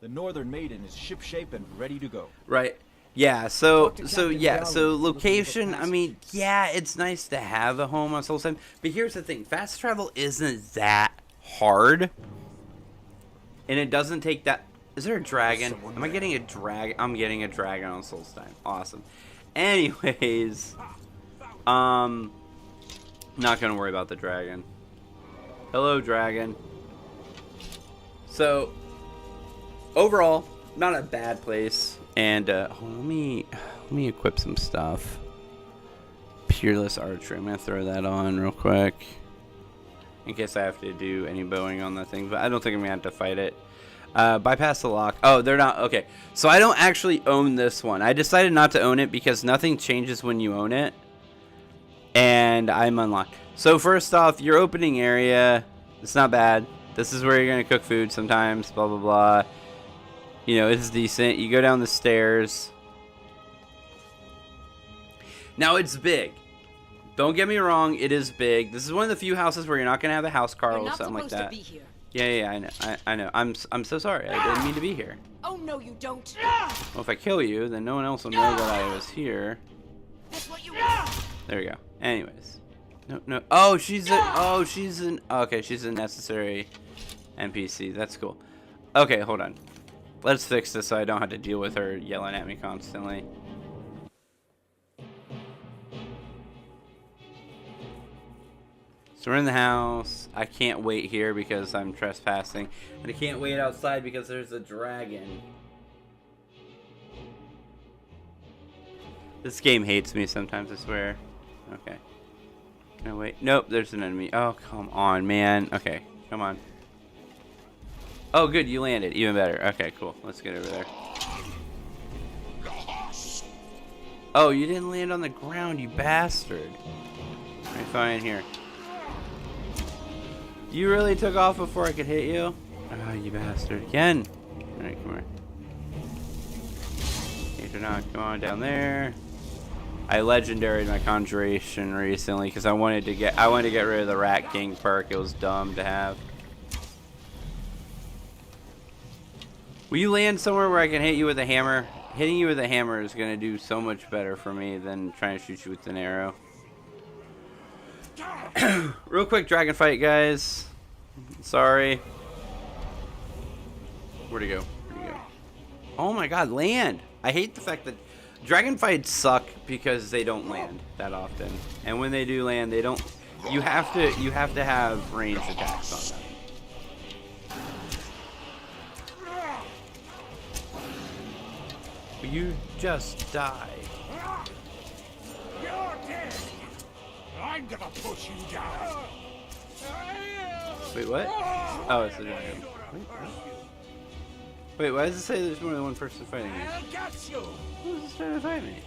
The Northern Maiden is shipshape and ready to go.
Right. Yeah, so location, I mean, yeah, it's nice to have a home on Solstheim, but here's the thing, fast travel isn't that hard. And it doesn't take that... Is there a dragon? Am I getting a dragon? I'm getting a dragon on Solstein. Awesome. Anyways. Not gonna worry about the dragon. Hello, dragon. So, overall, not a bad place. And, let me equip some stuff. Peerless archery. I'm gonna throw that on real quick. In case I have to do any bowing on that thing. But I don't think I'm gonna have to fight it. Bypass the lock. Oh, they're not. Okay. So I don't actually own this one. I decided not to own it because nothing changes when you own it. And I'm unlocked. So first off, your opening area, it's not bad. This is where you're going to cook food sometimes, blah, blah, blah. You know, it's decent. You go down the stairs. Now, it's big. Don't get me wrong, it is big. This is one of the few houses where you're not going to have a house car or something like that. Yeah, I know. I know. I'm so sorry. I didn't mean to be here.
Oh, no, you don't.
Well, if I kill you, then no one else will know that I was here.
That's what you
There we go. Anyways. No. Oh, she's an... Okay, she's a necessary NPC. That's cool. Okay, hold on. Let's fix this so I don't have to deal with her yelling at me constantly. So we're in the house. I can't wait here because I'm trespassing. And I can't wait outside because there's a dragon. This game hates me sometimes, I swear. Okay. Can I wait? Nope, there's an enemy. Oh, come on, man. Okay, come on. Oh, good, you landed. Even better. Okay, cool. Let's get over there. Oh, you didn't land on the ground, you bastard. Let me find here. You really took off before I could hit you? Oh, you bastard. Again. Alright, come here. Come on down there. I legendaried my conjuration recently because I wanted to get rid of the Rat King perk. It was dumb to have. Will you land somewhere where I can hit you with a hammer? Hitting you with a hammer is going to do so much better for me than trying to shoot you with an arrow. Real quick dragon fight, guys. Sorry. Where'd he go? Oh my god, land! I hate the fact that dragon fights suck because they don't land that often. And when they do land, they don't... You have to have ranged attacks on them. You just die.
You're dead. I'm gonna push you down.
Wait, what? Oh, it's a dragon. Wait, why does it say there's more than one person fighting me?
I'll get you.
Who's trying to fight me?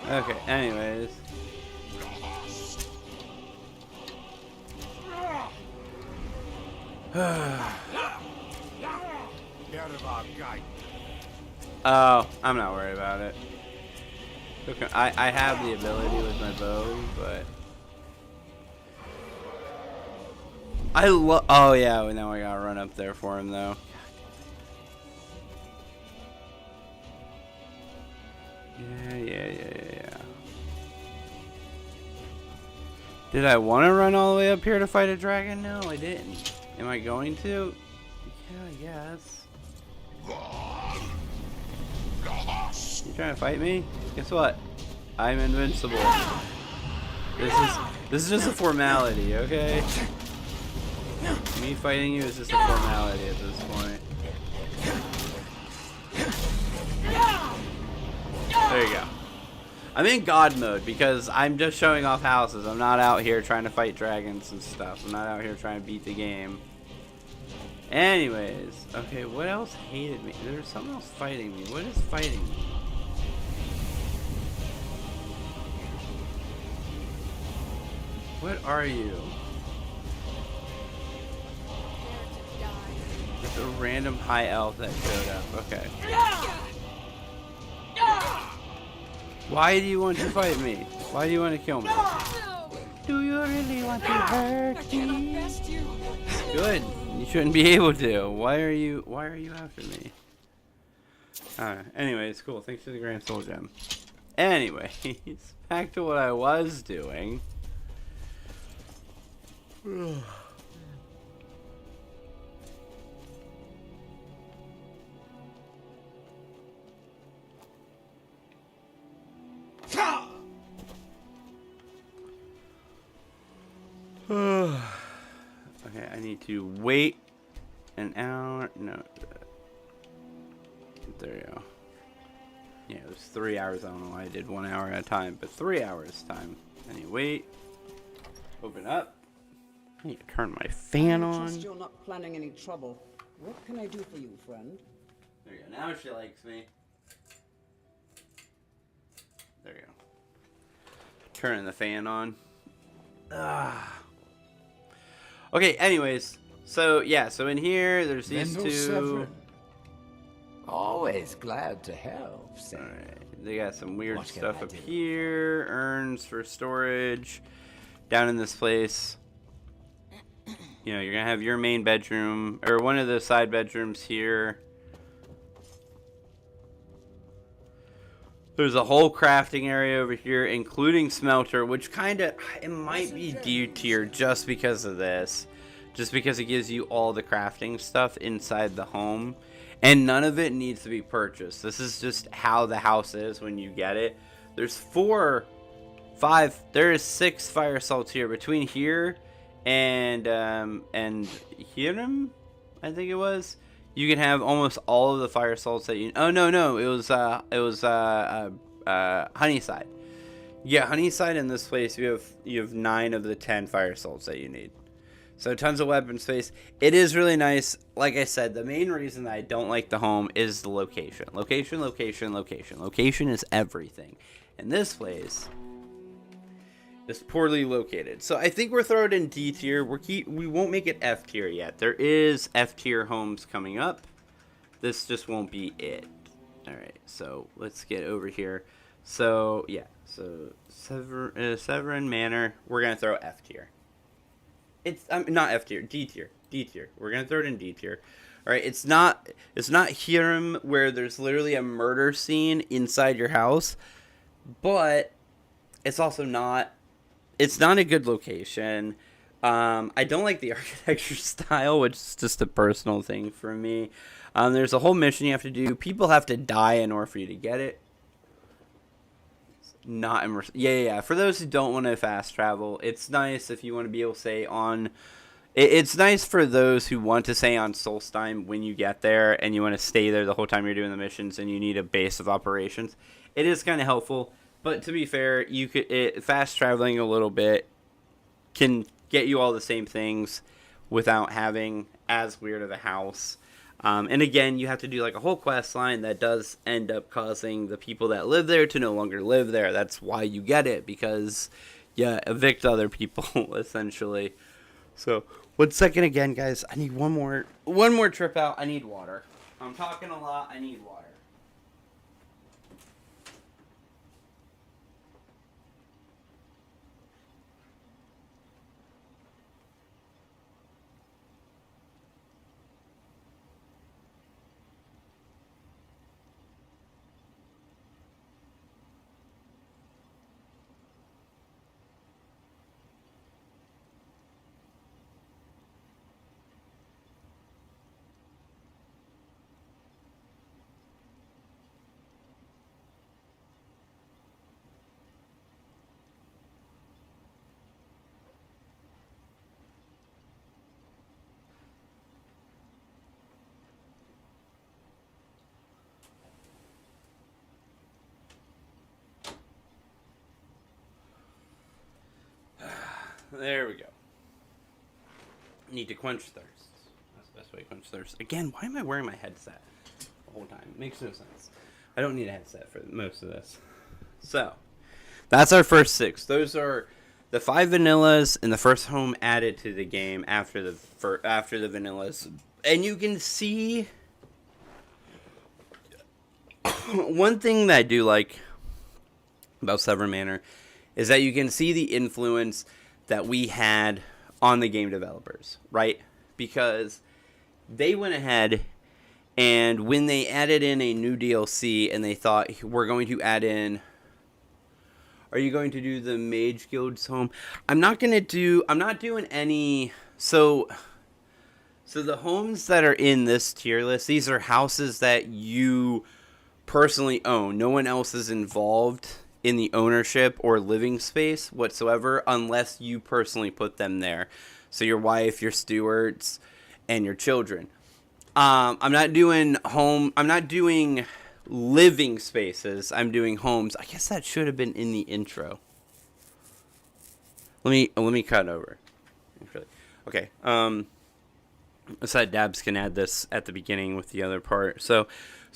Okay, anyways. Oh, I'm not worried about it. Okay, I have the ability with my bow, but oh yeah, well, now I gotta run up there for him though. Yeah. Did I want to run all the way up here to fight a dragon? No, I didn't. Am I going to? Yeah, I guess. You trying to fight me? Guess what? I'm invincible. This is just a formality, okay? Me fighting you is just a formality at this point. There you go. I'm in God mode because I'm just showing off houses. I'm not out here trying to fight dragons and stuff. I'm not out here trying to beat the game. Anyways, okay, what else hated me? There's something else fighting me. What is fighting me? What are you? It's a random high elf that showed up. Okay. Why do you want to fight me? Why do you want to kill me? Do you really want to hurt me? Good. You shouldn't be able to. Why are you after me? Alright. Anyways, cool. Thanks for the Grand Soul Gem. Anyways, back to what I was doing. Okay, I need to wait an hour. No. There you go. Yeah, it was 3 hours. I don't know why I did 1 hour at a time, but 3 hours time. I need to wait. Open up. I need to turn my fan
I
on.
trust you're not planning any trouble. What can I do for you, friend?
There you go. Now she likes me. There you go. Turning the fan on. Okay, anyways. So, yeah. So, in here, there's these
Vendel
two.
Severin. Always glad to help, Sam.
Alright. They got some weird stuff up here. Urns for storage. Down in this place. You know, you're going to have your main bedroom. Or one of the side bedrooms here. There's a whole crafting area over here, including smelter, which kind of, it might be D tier just because of this. Just because it gives you all the crafting stuff inside the home. And none of it needs to be purchased. This is just how the house is when you get it. There's 6 fire salts here. Between here and Hiram, I think it was. You can have almost all of the fire salts that you. Oh no! It was Honeyside. Yeah, Honeyside in this place. You have 9 of the 10 fire salts that you need. So tons of weapon space. It is really nice. Like I said, the main reason that I don't like the home is the location. Location is everything. And this place is poorly located. So I think we're throwing in D tier. We won't make it F tier yet. There is F tier homes coming up. This just won't be it. Alright, so let's get over here. So, yeah. So, Severin Manor. We're going to throw F tier. It's not F tier, D tier. D tier. We're going to throw it in D tier. Alright, it's not Hiram where there's literally a murder scene inside your house. But it's also not. It's not a good location. I don't like the architecture style, which is just a personal thing for me. There's a whole mission you have to do. People have to die in order for you to get it. Not immersive. Yeah. For those who don't want to fast travel, it's nice if you want to be able to say on. It's nice for those who want to say on Solstheim when you get there and you want to stay there the whole time you're doing the missions and you need a base of operations. It is kind of helpful, but to be fair, fast traveling a little bit can get you all the same things without having as weird of a house. And again, you have to do like a whole quest line that does end up causing the people that live there to no longer live there. That's why you get it, because you evict other people essentially. So 1 second again, guys. I need one more trip out. I need water. I'm talking a lot. I need water. There we go. Need to quench thirst. That's the best way to quench thirst. Again, why am I wearing my headset the whole time? Makes no sense. I don't need a headset for most of this. So, that's our first 6. Those are the 5 vanillas and the first home added to the game after the vanillas. And you can see one thing that I do like about Severin Manor is that you can see the influence that we had on the game developers, right? Because they went ahead and when they added in a new DLC and they thought, we're going to add in, are you going to do the Mage Guild's home? I'm not doing any, so the homes that are in this tier list, these are houses that you personally own. No one else is involved in the ownership or living space whatsoever unless you personally put them there. So your wife, your stewards, and your children. I'm not doing living spaces. I'm doing homes. I guess that should have been in the intro. Let me cut over. Okay. So that Dabs can add this at the beginning with the other part. So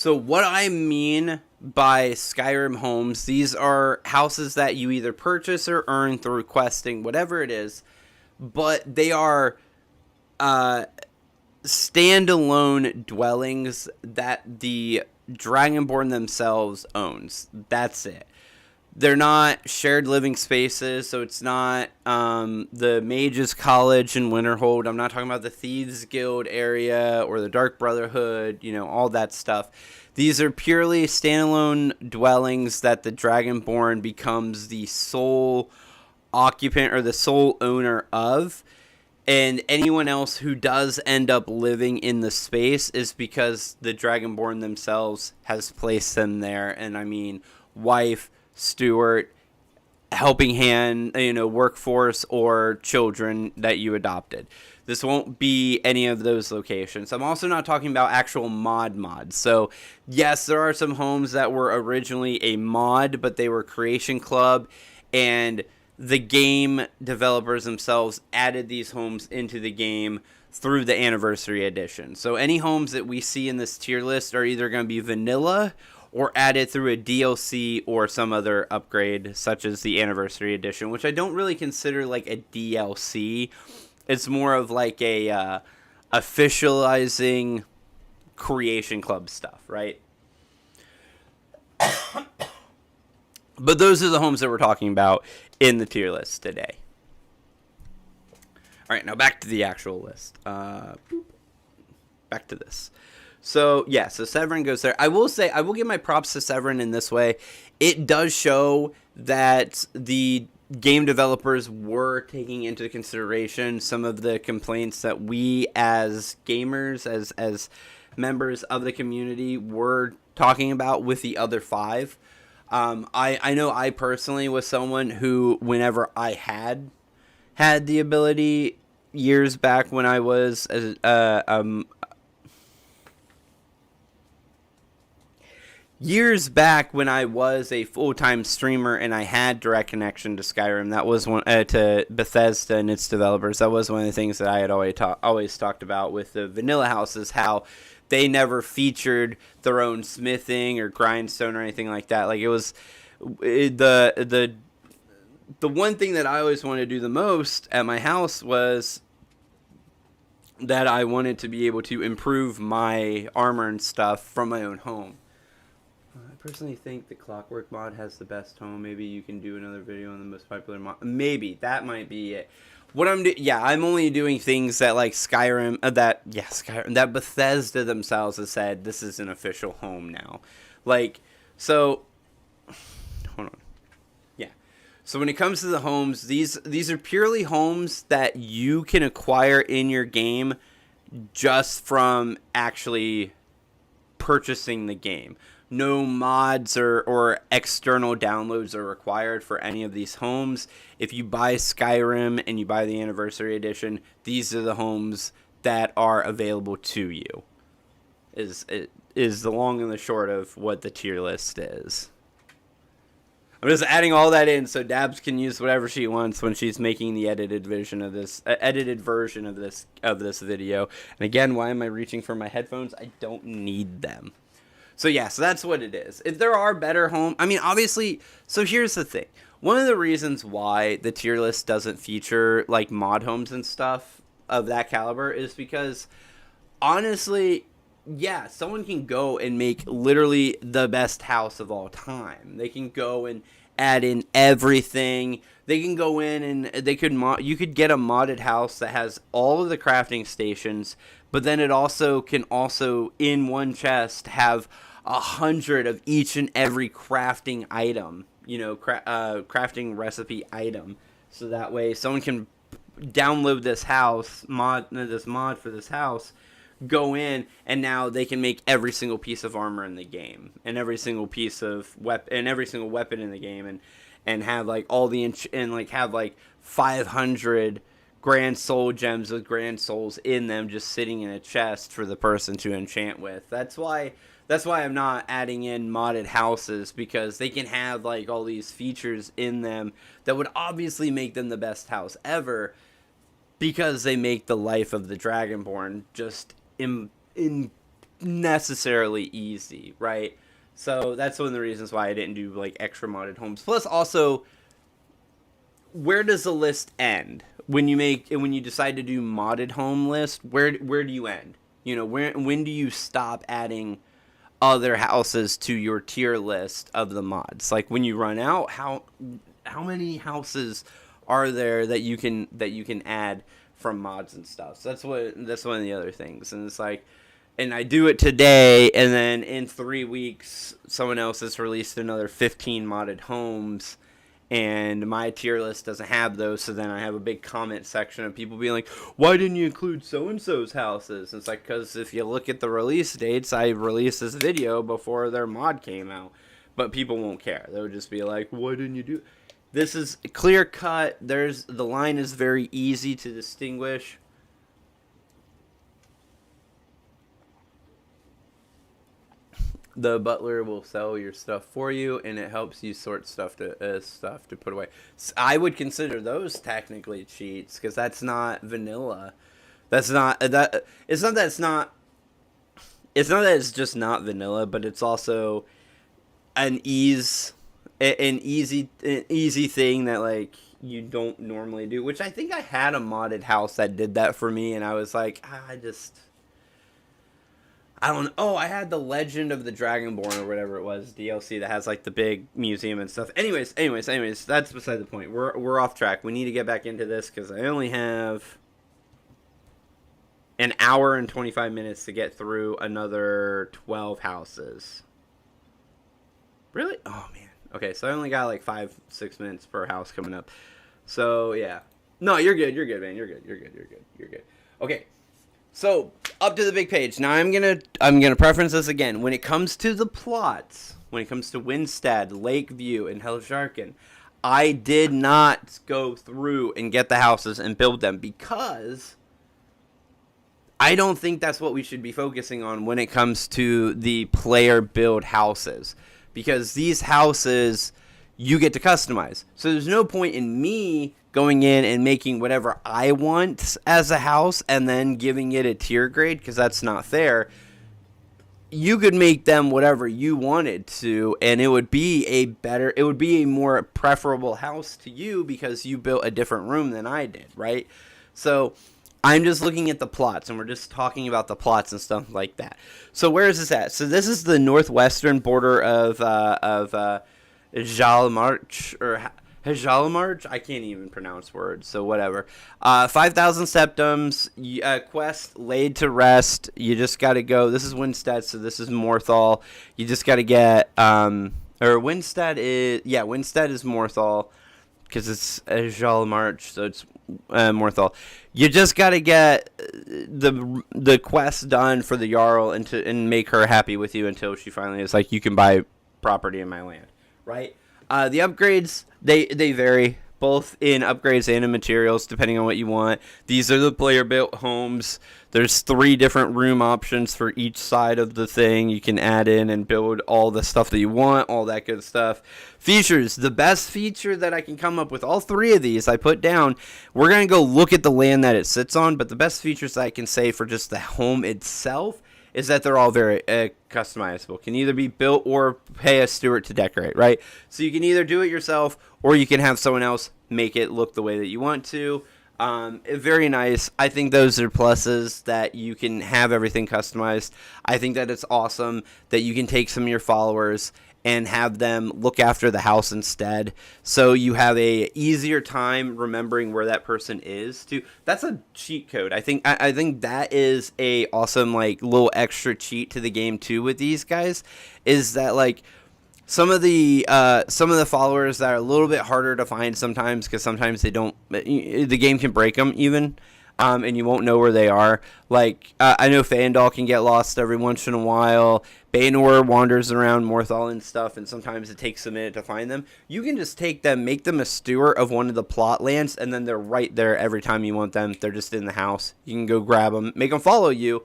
what I mean by Skyrim homes, these are houses that you either purchase or earn through questing, whatever it is, but they are standalone dwellings that the Dragonborn themselves owns. That's it. They're not shared living spaces, so it's not the Mages College in Winterhold. I'm not talking about the Thieves Guild area or the Dark Brotherhood, all that stuff. These are purely standalone dwellings that the Dragonborn becomes the sole occupant or the sole owner of. And anyone else who does end up living in the space is because the Dragonborn themselves has placed them there. And I mean, wife, steward, helping hand, workforce, or children that you adopted. This won't be any of those locations. I'm also not talking about actual mods. So, yes, there are some homes that were originally a mod, but they were Creation Club, and the game developers themselves added these homes into the game through the Anniversary Edition. So any homes that we see in this tier list are either going to be vanilla or added through a DLC or some other upgrade, such as the Anniversary Edition, which I don't really consider like a DLC. It's more of like a officializing Creation Club stuff, right? But those are the homes that we're talking about in the tier list today. All right, now back to the actual list. Back to this. So, yeah, so Severin goes there. I will give my props to Severin in this way. It does show that the game developers were taking into consideration some of the complaints that we as gamers, as members of the community, were talking about with the other 5. I know I personally was someone who, whenever I had the ability years back when I was a full-time streamer and I had direct connection to Skyrim, that was one to Bethesda and its developers. That was one of the things that I had always talked about with the vanilla houses, how they never featured their own smithing or grindstone or anything like that. Like, it was the one thing that I always wanted to do the most at my house was that I wanted to be able to improve my armor and stuff from my own home. I personally think the Clockwork mod has the best home. Maybe you can do another video on the most popular mod. Maybe that might be it. What I'm only doing things that like Skyrim, that Bethesda themselves has said this is an official home now. Like, so, hold on. Yeah. So when it comes to the homes, these are purely homes that you can acquire in your game just from actually purchasing the game. No mods or external downloads are required for any of these homes. If you buy Skyrim and you buy the Anniversary Edition, these are the homes that are available to you. Is the long and the short of what the tier list is. I'm just adding all that in so Dabs can use whatever she wants when she's making the edited version of this video. And again, why am I reaching for my headphones? I don't need them. So yeah, so that's what it is. If there are better homes, I mean, obviously, so here's the thing. One of the reasons why the tier list doesn't feature, like, mod homes and stuff of that caliber is because, honestly, yeah, someone can go and make literally the best house of all time. They can go and add in everything. They can go in and you could get a modded house that has all of the crafting stations, but then it also can in one chest have 100 of each and every crafting item, crafting recipe item. So that way someone can download this mod for this house, go in, and now they can make every single piece of armor in the game and every single piece of every single weapon in the game and have like all the have like 500 grand soul gems with grand souls in them just sitting in a chest for the person to enchant with. That's why I'm not adding in modded houses, because they can have like all these features in them that would obviously make them the best house ever, because they make the life of the Dragonborn just unnecessarily easy, right? So that's one of the reasons why I didn't do like extra modded homes. Plus, also, where does the list end when you decide to do modded home list? Where do you end? You know, when do you stop adding other houses to your tier list of the mods? Like when you run out, how many houses are there that you can add from mods and stuff? So that's one of the other things. And it's like, and I do it today, and then in 3 weeks, someone else has released another 15 modded homes, and my tier list doesn't have those. So then I have a big comment section of people being like, why didn't you include so-and-so's houses? And it's like, because if you look at the release dates, I released this video before their mod came out. But people won't care. They would just be like, why didn't you do? This is clear cut. The line is very easy to distinguish. The butler will sell your stuff for you, and it helps you sort stuff to put away. So I would consider those technically cheats, because that's not vanilla. It's not that it's just not vanilla, but it's also an easy thing that like you don't normally do. Which I think I had a modded house that did that for me, and I was like, I don't know. Oh, I had the Legend of the Dragonborn or whatever it was, DLC that has like the big museum and stuff. Anyways, that's beside the point. We're off track. We need to get back into this because I only have an hour and 25 minutes to get through another 12 houses. Really? Oh man. Okay, so I only got like 5-6 minutes per house coming up. So yeah. No, you're good, man. You're good. Okay. So, up to the big page. Now I'm gonna preference this again. When it comes to the plots, when it comes to Windstad, Lakeview, and Heljarken, I did not go through and get the houses and build them, because I don't think that's what we should be focusing on when it comes to the player build houses. Because these houses, you get to customize. So there's no point in me going in and making whatever I want as a house and then giving it a tier grade, because that's not fair. You could make them whatever you wanted to, and it would be a more preferable house to you because you built a different room than I did, right? So I'm just looking at the plots, and we're just talking about the plots and stuff like that. So where is this at? So this is the northwestern border of Jalmarch, or Hjalmarch? I can't even pronounce words, so whatever. 5,000 septums, quest laid to rest. You just got to go. This is Windstad, so this is Morthal. You just got to get, Windstad is Morthal, because it's Hjalmarch, so it's Morthal. You just got to get the quest done for the Jarl and make her happy with you until she finally is like, you can buy property in my land, right? The upgrades, they vary, both in upgrades and in materials, depending on what you want. These are the player-built homes. There's 3 different room options for each side of the thing. You can add in and build all the stuff that you want, all that good stuff. Features, the best feature that I can come up with, all 3 of these I put down. We're going to go look at the land that it sits on, but the best features that I can say for just the home itself is that they're all very customizable. Can either be built or pay a steward to decorate, right? So you can either do it yourself or you can have someone else make it look the way that you want to. Very nice. I think those are pluses, that you can have everything customized. I think that it's awesome that you can take some of your followers and have them look after the house instead, so you have a easier time remembering where that person is too. That's a cheat code. I think that is a awesome like little extra cheat to the game too with these guys, is that like some of the followers that are a little bit harder to find sometimes, because sometimes they don't, the game can break them even. And you won't know where they are. Like, I know Fandal can get lost every once in a while. Baynor wanders around Morthal and stuff, and sometimes it takes a minute to find them. You can just take them, make them a steward of one of the plot lands, and then they're right there every time you want them. They're just in the house. You can go grab them, make them follow you,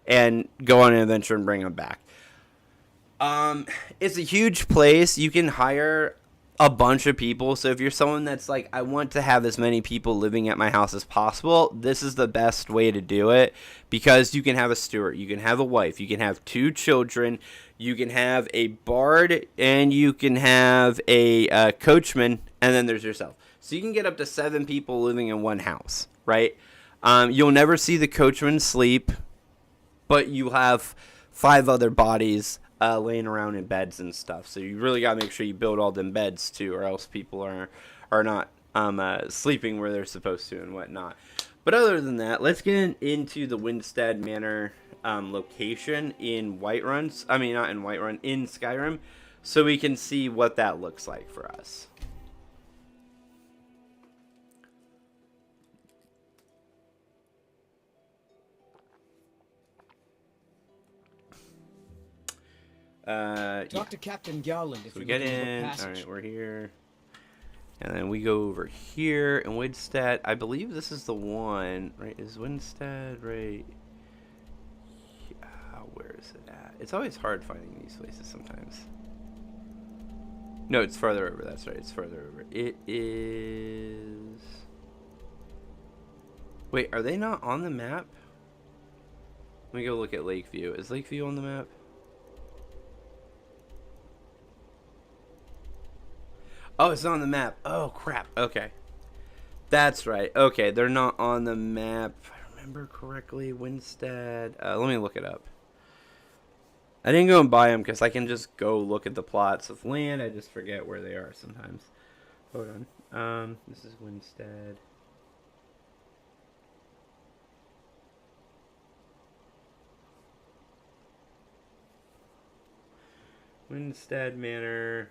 and go on an adventure and bring them back. It's a huge place. You can hire a bunch of people. So if you're someone that's like, I want to have as many people living at my house as possible, this is the best way to do it, because you can have a steward, you can have a wife, you can have 2 children, you can have a bard, and you can have a coachman, and then there's yourself. So you can get up to 7 people living in one house, right? You'll never see the coachman sleep, but you have 5 other bodies laying around in beds and stuff. So you really got to make sure you build all them beds too, or else people are not sleeping where they're supposed to and whatnot. But other than that, let's get into the Winstead Manor location in Whiterun. I mean, not in Whiterun, in Skyrim, so we can see what that looks like for us.
Talk to Captain Garland if
we get in. All right, we're here, and then we go over here in Winstead. I believe this is the one, right? Is Winstead right? Where is it at? It's always hard finding these places sometimes. No, it's farther over. That's right. It's farther over. It is. Wait, are they not on the map? Let me go look at Lakeview. Is Lakeview on the map? Oh, it's not on the map. Oh, crap. Okay. That's right. Okay, they're not on the map. If I remember correctly, Winstead. Let me look it up. I didn't go and buy them because I can just go look at the plots of land. I just forget where they are sometimes. Hold on. This is Winstead. Winstead Manor.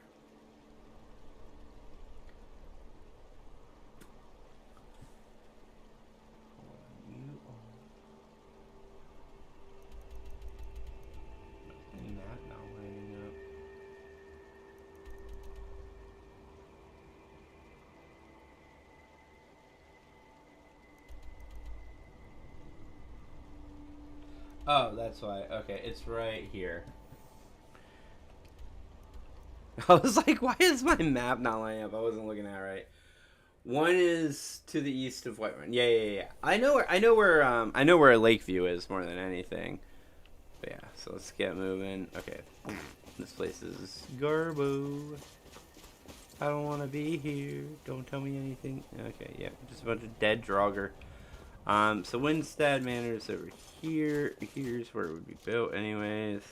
Oh, that's why. Okay, it's right here. I was like, why is my map not lining up? I wasn't looking at it right. One is to the east of Whiterun. Yeah. I know where Lakeview is more than anything. But yeah, so let's get moving. Okay. This place is Garbo. I don't want to be here. Don't tell me anything. Okay, yeah, just a bunch of dead Draugr. So Winstead Manor is over here. Here's where it would be built anyways.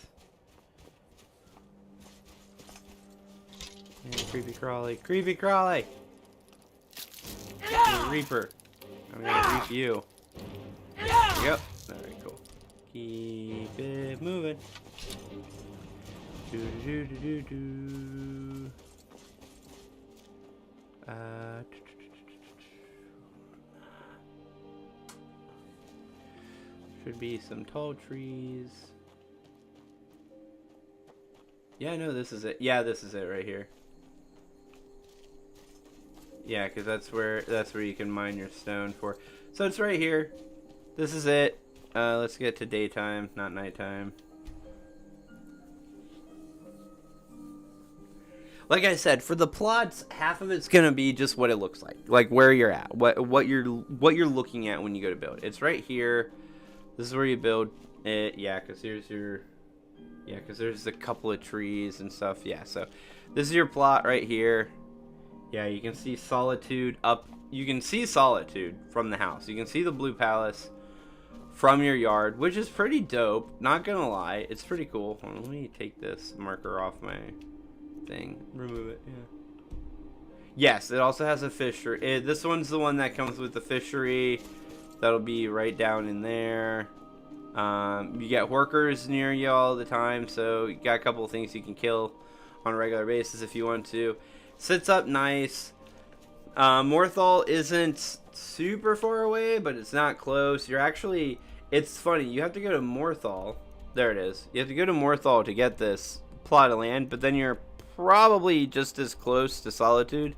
Yeah, creepy crawly. Creepy crawly! Reaper. I'm gonna reap you. Yep. Alright, cool. Keep it moving. Do. Should be some tall trees. Yeah, no, this is it. Yeah, this is it right here. Yeah, because that's where you can mine your stone for. So it's right here. This is it. Let's get to daytime, not nighttime. Like I said, for the plots, half of it's gonna be just what it looks like where you're at, what you're looking at when you go to build. It's right here. This is where you build it. Yeah, because here's your. Yeah, because there's a couple of trees and stuff. Yeah, so this is your plot right here. Yeah, you can see Solitude up. You can see Solitude from the house. You can see the Blue Palace from your yard, which is pretty dope. Not gonna lie, it's pretty cool. Hold on, let me take this marker off my thing. Remove it. Yeah. Yes, it also has a fishery. This one's the one that comes with the fishery. That'll be right down in there. You get workers near you all the time, so you got a couple of things you can kill on a regular basis if you want to. Sits up nice. Morthal isn't super far away, but it's not close. You're actually, it's funny, you have to go to Morthal. there it is. You have to go to Morthal to get this plot of land, but then you're probably just as close to Solitude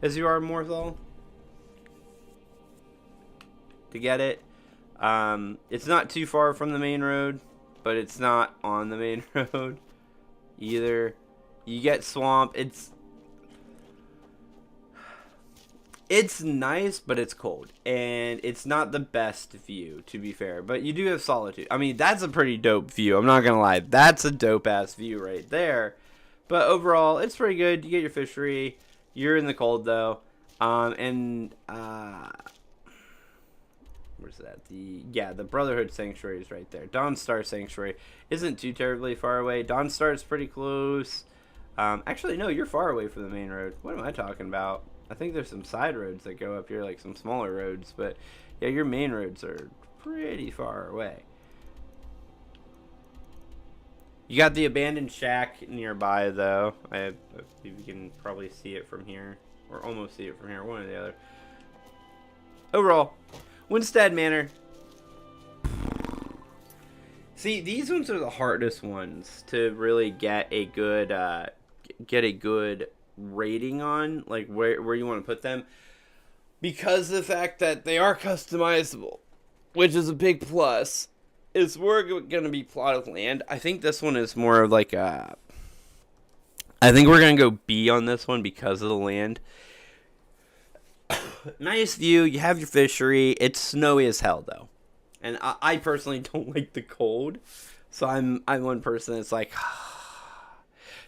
as you are Morthal to get it. It's not too far from the main road, but it's not on the main road either. You get Swamp. It's nice, but it's cold, and it's not the best view, to be fair, but you do have Solitude. I mean, that's a pretty dope view. I'm not gonna lie, that's a dope ass view right there. But overall, it's pretty good. You get your fishery. You're in the cold though, where's that? The Brotherhood Sanctuary is right there. Dawnstar Sanctuary isn't too terribly far away. Dawnstar is pretty close. Actually, no, you're far away from the main road. What am I talking about? I think there's some side roads that go up here, like some smaller roads, but yeah, your main roads are pretty far away. You got the abandoned shack nearby, though. I believe you can probably see it from here, or almost see it from here, one or the other. Overall, Winstead Manor. See, these ones are the hardest ones to really get a good rating on, like where you want to put them, because of the fact that they are customizable, which is a big plus. It's more going to be plot of land. I think this one is more of like I think we're going to go B on this one because of the land. Nice view. You have your fishery. It's snowy as hell though, and I personally don't like the cold, so I'm one person that's like,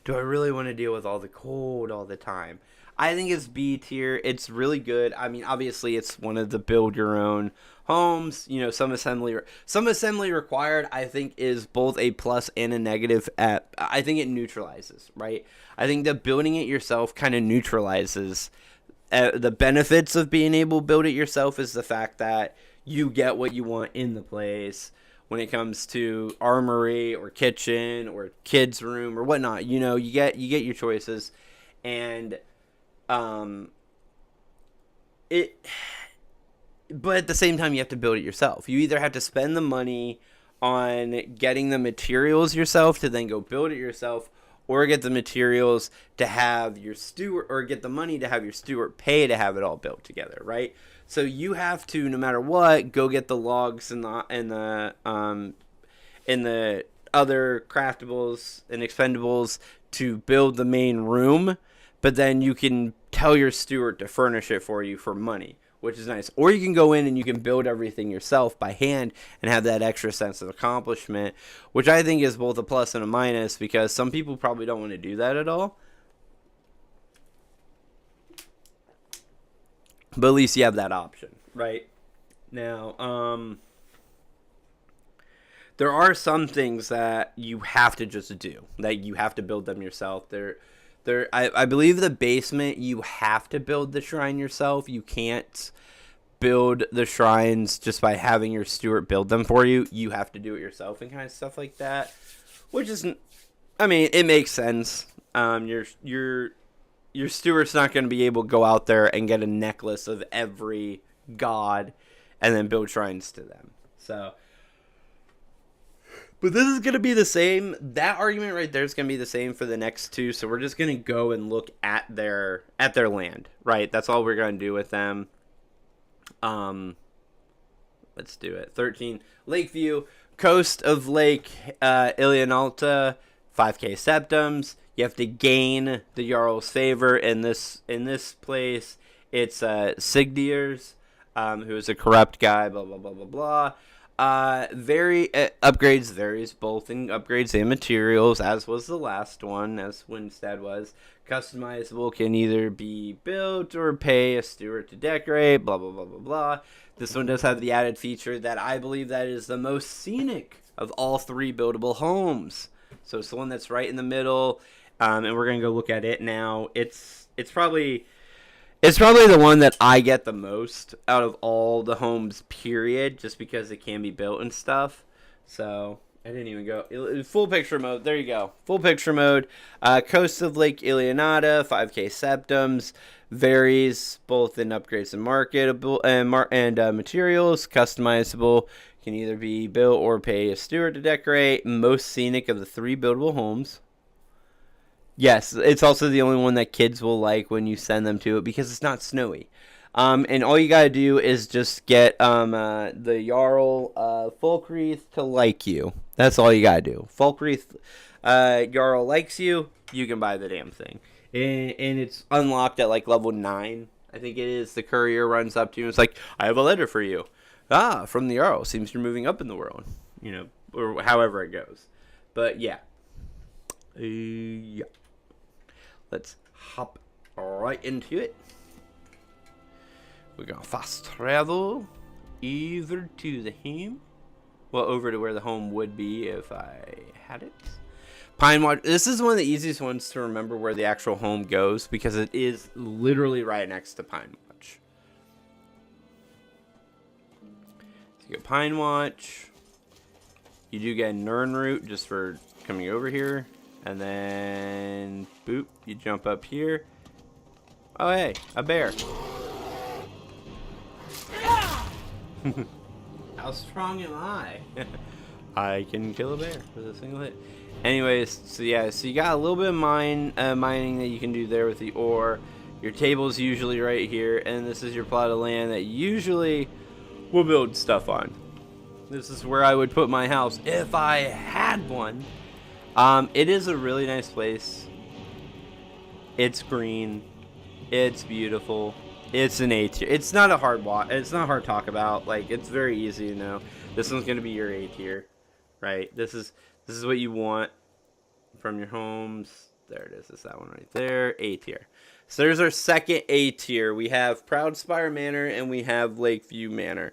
do I really want to deal with all the cold all the time? I think it's B tier. It's really good. I mean, obviously, it's one of the build your own homes. You know, some assembly required. I think is both a plus and a negative. I think it neutralizes, right? I think that building it yourself kind of neutralizes the benefits of being able to build it yourself. Is the fact that you get what you want in the place. When it comes to armory or kitchen or kids' room or whatnot, you know, you get your choices, and but at the same time, you have to build it yourself. You either have to spend the money on getting the materials yourself to then go build it yourself, or get the materials to have your steward, or get the money to have your steward pay to have it all built together, right? So you have to, no matter what, go get the logs and the other craftables and expendables to build the main room, but then you can tell your steward to furnish it for you for money, which is nice. Or you can go in and you can build everything yourself by hand and have that extra sense of accomplishment, which I think is both a plus and a minus, because some people probably don't want to do that at all. But at least you have that option, right? Now, there are some things that you have to just do, that you have to build them yourself. I believe the basement, you have to build the shrine yourself. You can't build the shrines just by having your steward build them for you. You have to do it yourself and kind of stuff like that, which is, I mean, it makes sense. Your steward's not going to be able to go out there and get a necklace of every god and then build shrines to them. So, but this is going to be the same. That argument right there is going to be the same for the next two. So we're just going to go and look at their land, right? That's all we're going to do with them. Let's do it. 13, Lakeview, coast of Lake Ilianalta, 5k septums. You have to gain the Jarl's favor in this place. It's Sigdir's, who is a corrupt guy, blah, blah, blah, blah, blah. Upgrades varies both in upgrades and materials, as was the last one, as Winstead was. Customizable, can either be built or pay a steward to decorate, blah, blah, blah, blah, blah. This one does have the added feature that I believe that is the most scenic of all three buildable homes. So it's the one that's right in the middle. And we're gonna go look at it now. It's probably the one that I get the most out of all the homes, period, just because it can be built and stuff. So I didn't even go full picture mode. There you go, full picture mode. Coast of Lake Ilianata, 5k septums, varies both in upgrades and marketable and materials. Customizable, Can either be built or pay a steward to decorate. Most scenic of the 3 buildable homes. Yes, it's also the only one that kids will like when you send them to it because it's not snowy. And all you gotta do is just get the Jarl Folkreath to like you. That's all you gotta do. Folkreath Jarl likes you, you can buy the damn thing. And it's unlocked at like level 9. I think it is. The courier runs up to you and it's like, I have a letter for you. Ah, from the Jarl. Seems you're moving up in the world. You know, or however it goes. But yeah. Yeah. Let's hop right into it. We're going to fast travel either to the home. Well, over to where the home would be if I had it. Pine Watch. This is one of the easiest ones to remember where the actual home goes because it is literally right next to Pine Watch. So you get Pine Watch. You do get a Nern route just for coming over here. And then, boop, you jump up here. Oh, hey, a bear. How strong am I? I can kill a bear with a single hit. Anyways, so yeah, so you got a little bit of mining that you can do there with the ore. Your table's usually right here, and this is your plot of land that usually will build stuff on. This is where I would put my house if I had one. It is a really nice place. It's green. It's beautiful. It's an A tier. It's not a hard watch. It's not hard to talk about. Like, it's very easy to know. This one's gonna be your A tier, right? This is what you want from your homes. There it is. It's that one right there. A tier. So there's our second A tier. We have Proudspire Manor and we have Lakeview Manor.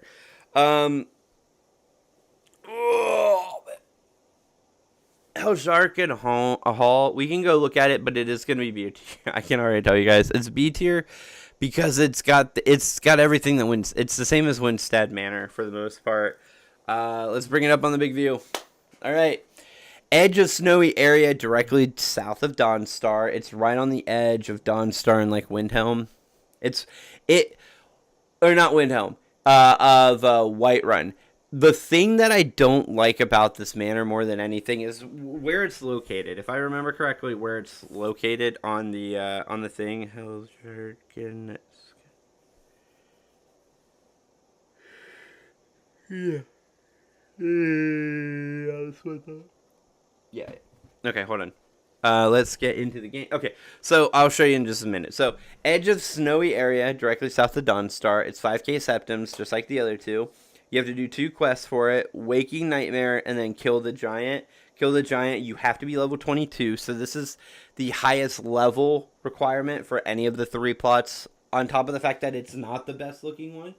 Hellshark Hall, we can go look at it, but it is going to be B tier. I can already tell you guys. It's B tier because it's got everything that wins. It's the same as Winstead Manor for the most part. Let's bring it up on the big view. All right. Edge of snowy area directly south of Dawnstar. It's right on the edge of Dawnstar and like Windhelm. Or not Windhelm, of Whiterun. The thing that I don't like about this manor more than anything is where it's located. If I remember correctly, where it's located on the thing. Yeah. Okay, hold on. Let's get into the game. Okay, so I'll show you in just a minute. So, edge of snowy area directly south of Dawnstar. It's 5k septims, just like the other two. You have to do 2 quests for it. Waking Nightmare and then Kill the Giant. Kill the Giant, you have to be level 22. So this is the highest level requirement for any of the 3 plots. On top of the fact that it's not the best looking one.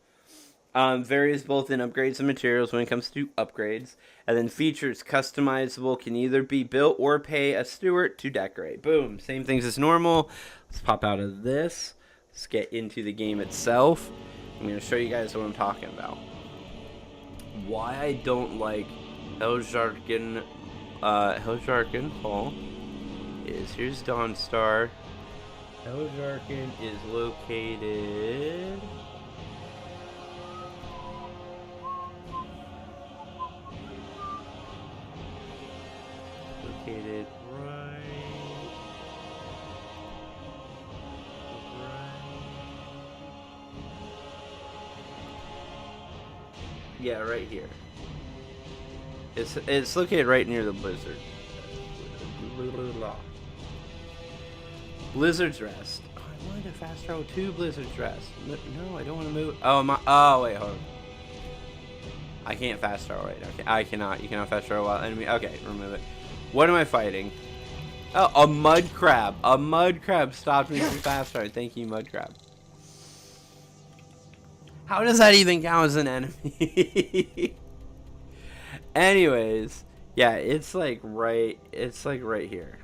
Varies both in upgrades and materials when it comes to upgrades. And then features customizable, can either be built or pay a steward to decorate. Boom. Same things as normal. Let's pop out of this. Let's get into the game itself. I'm going to show you guys what I'm talking about. Why I don't like Hellshark Hall is here's Dawnstar. Hellshark is located right. Yeah, right here. It's located right near the blizzard. Blizzard's Rest. Oh, I wanted to fast travel to Blizzard's Rest. No, I don't want to move. Oh, wait, hold on. I can't fast travel right now. I cannot. You cannot fast travel while enemy. Okay, remove it. What am I fighting? Oh, a mud crab. A mud crab stopped me from fast traveling. Thank you, mud crab. How does that even count as an enemy? Anyways, yeah, it's like right here.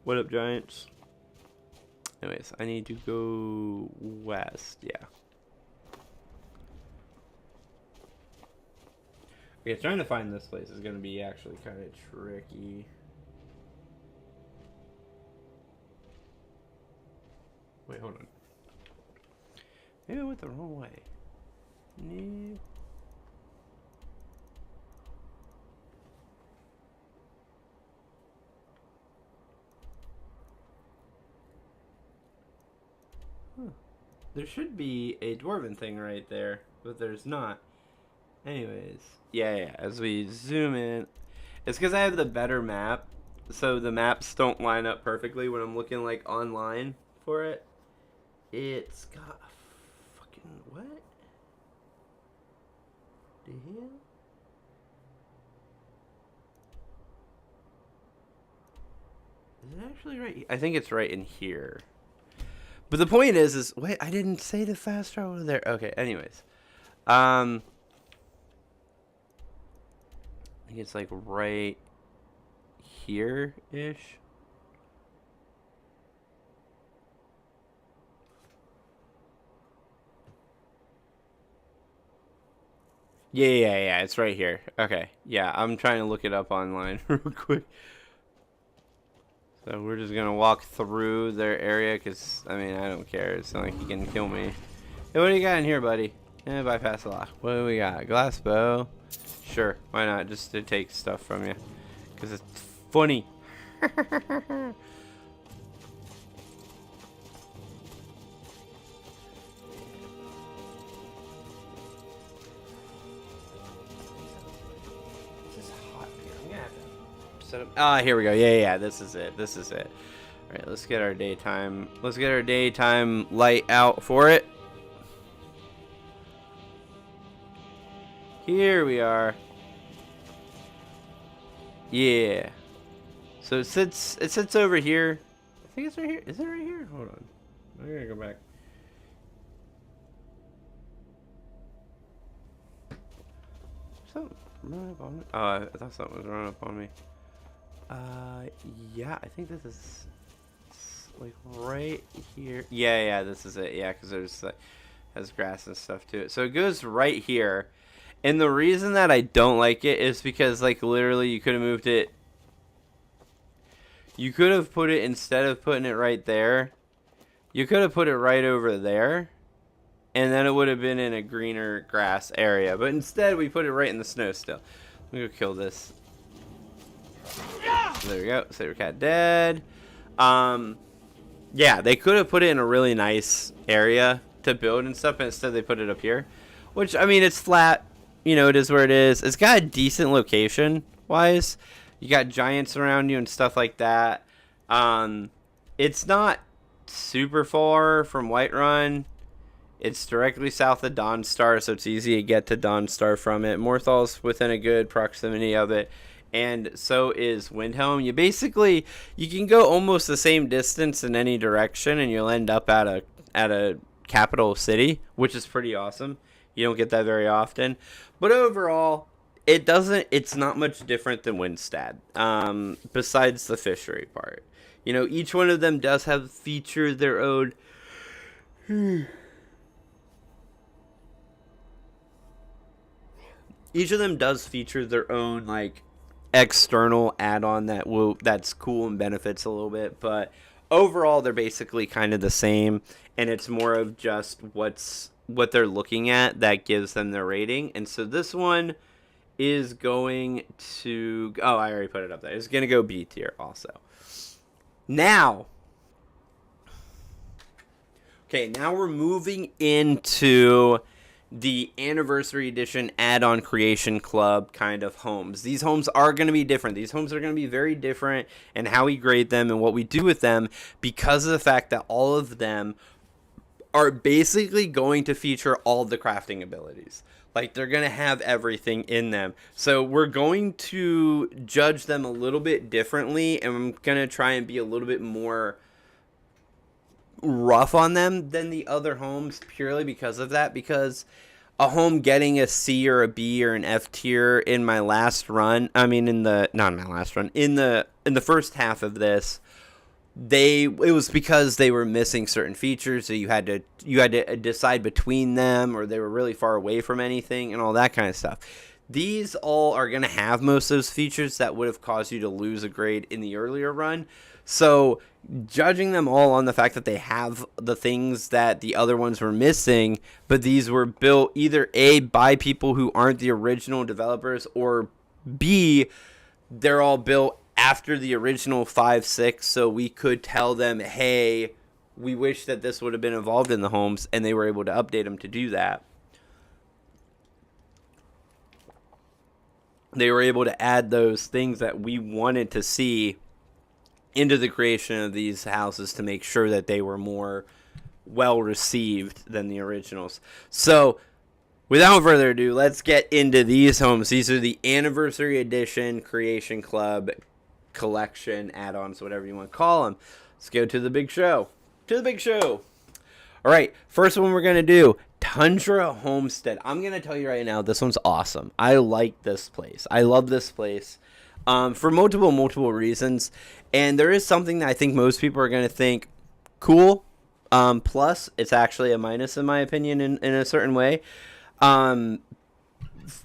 What up, Giants? Anyways, I need to go west, yeah. Okay, trying to find this place is going to be actually kind of tricky. Wait, hold on. Maybe I went the wrong way. No. Huh. There should be a dwarven thing right there, but there's not. Anyways, yeah, as we zoom in, it's because I have the better map, so the maps don't line up perfectly when I'm looking like online for it. It's got a fucking what? The hell? Is it actually right? I think it's right in here. But the point is wait, I didn't say the fast travel there. Okay, anyways. I think it's like right here-ish. Yeah, it's right here. Okay, yeah, I'm trying to look it up online real quick. So we're just gonna walk through their area, because, I mean, I don't care. It's not like you can kill me. Hey, what do you got in here, buddy? Bypass the lock. What do we got? Glass bow? Sure, why not? Just to take stuff from you. Because it's funny. Ah, here we go. Yeah, this is it. All right, let's get our daytime. Let's get our daytime light out for it. Here we are. Yeah. So it sits over here. I think it's right here. Is it right here? Hold on. I'm gonna go back. Something running up on me. Oh, I thought something was running up on me. Yeah, I think this is like right here. Yeah, this is it. Yeah, because there's like has grass and stuff to it. So it goes right here. And the reason that I don't like it is because, like, literally you could have moved it. You could have put it, instead of putting it right there, you could have put it right over there. And then it would have been in a greener grass area. But instead, we put it right in the snow still. Let me go kill this. There we go. Saber cat dead. Yeah, they could have put it in a really nice area to build and stuff. But instead, they put it up here. Which, I mean, it's flat. You know, it is where it is. It's got a decent location-wise. You got giants around you and stuff like that. It's not super far from Whiterun. It's directly south of Dawnstar, so it's easy to get to Dawnstar from it. Morthal's within a good proximity of it. And so is Windhelm. You can go almost the same distance in any direction, and you'll end up at a capital city, which is pretty awesome. You don't get that very often. But overall, it's not much different than Windstad, besides the fishery part. You know, each one of them does have featured their own... Each of them does feature their own, like, external add-on that's cool and benefits a little bit. But overall, they're basically kind of the same. And it's more of just what they're looking at that gives them their rating. And so this one is going to... Oh, I already put it up there. It's going to go B tier also. Now... Okay, now we're moving into the Anniversary Edition add-on creation club kind of homes. These homes are going to be different. These homes are going to be very different in how we grade them and what we do with them, because of the fact that all of them are basically going to feature all the crafting abilities. Like, they're going to have everything in them. So we're going to judge them a little bit differently, and I'm going to try and be a little bit more rough on them than the other homes, purely because of that. Because a home getting a C or a B or an F tier in my last run, in the first half of this, it was because they were missing certain features, so you had to decide between them, or they were really far away from anything and all that kind of stuff. These all are going to have most of those features that would have caused you to lose a grade in the earlier run. So judging them all on the fact that they have the things that the other ones were missing, but these were built either A, by people who aren't the original developers, or B, they're all built after the original 5, 6, so we could tell them, hey, we wish that this would have been involved in the homes, and they were able to update them to do that. They were able to add those things that we wanted to see into the creation of these houses to make sure that they were more well received than the originals. So, without further ado, let's get into these homes. These are the Anniversary Edition Creation Club Collection add-ons, whatever you want to call them. Let's go to the big show. To the big show. All right, first one we're going to do, Tundra Homestead. I'm going to tell you right now, this one's awesome. I like this place. I love this place for multiple reasons. And there is something that I think most people are going to think cool. Plus, it's actually a minus in my opinion in a certain way. And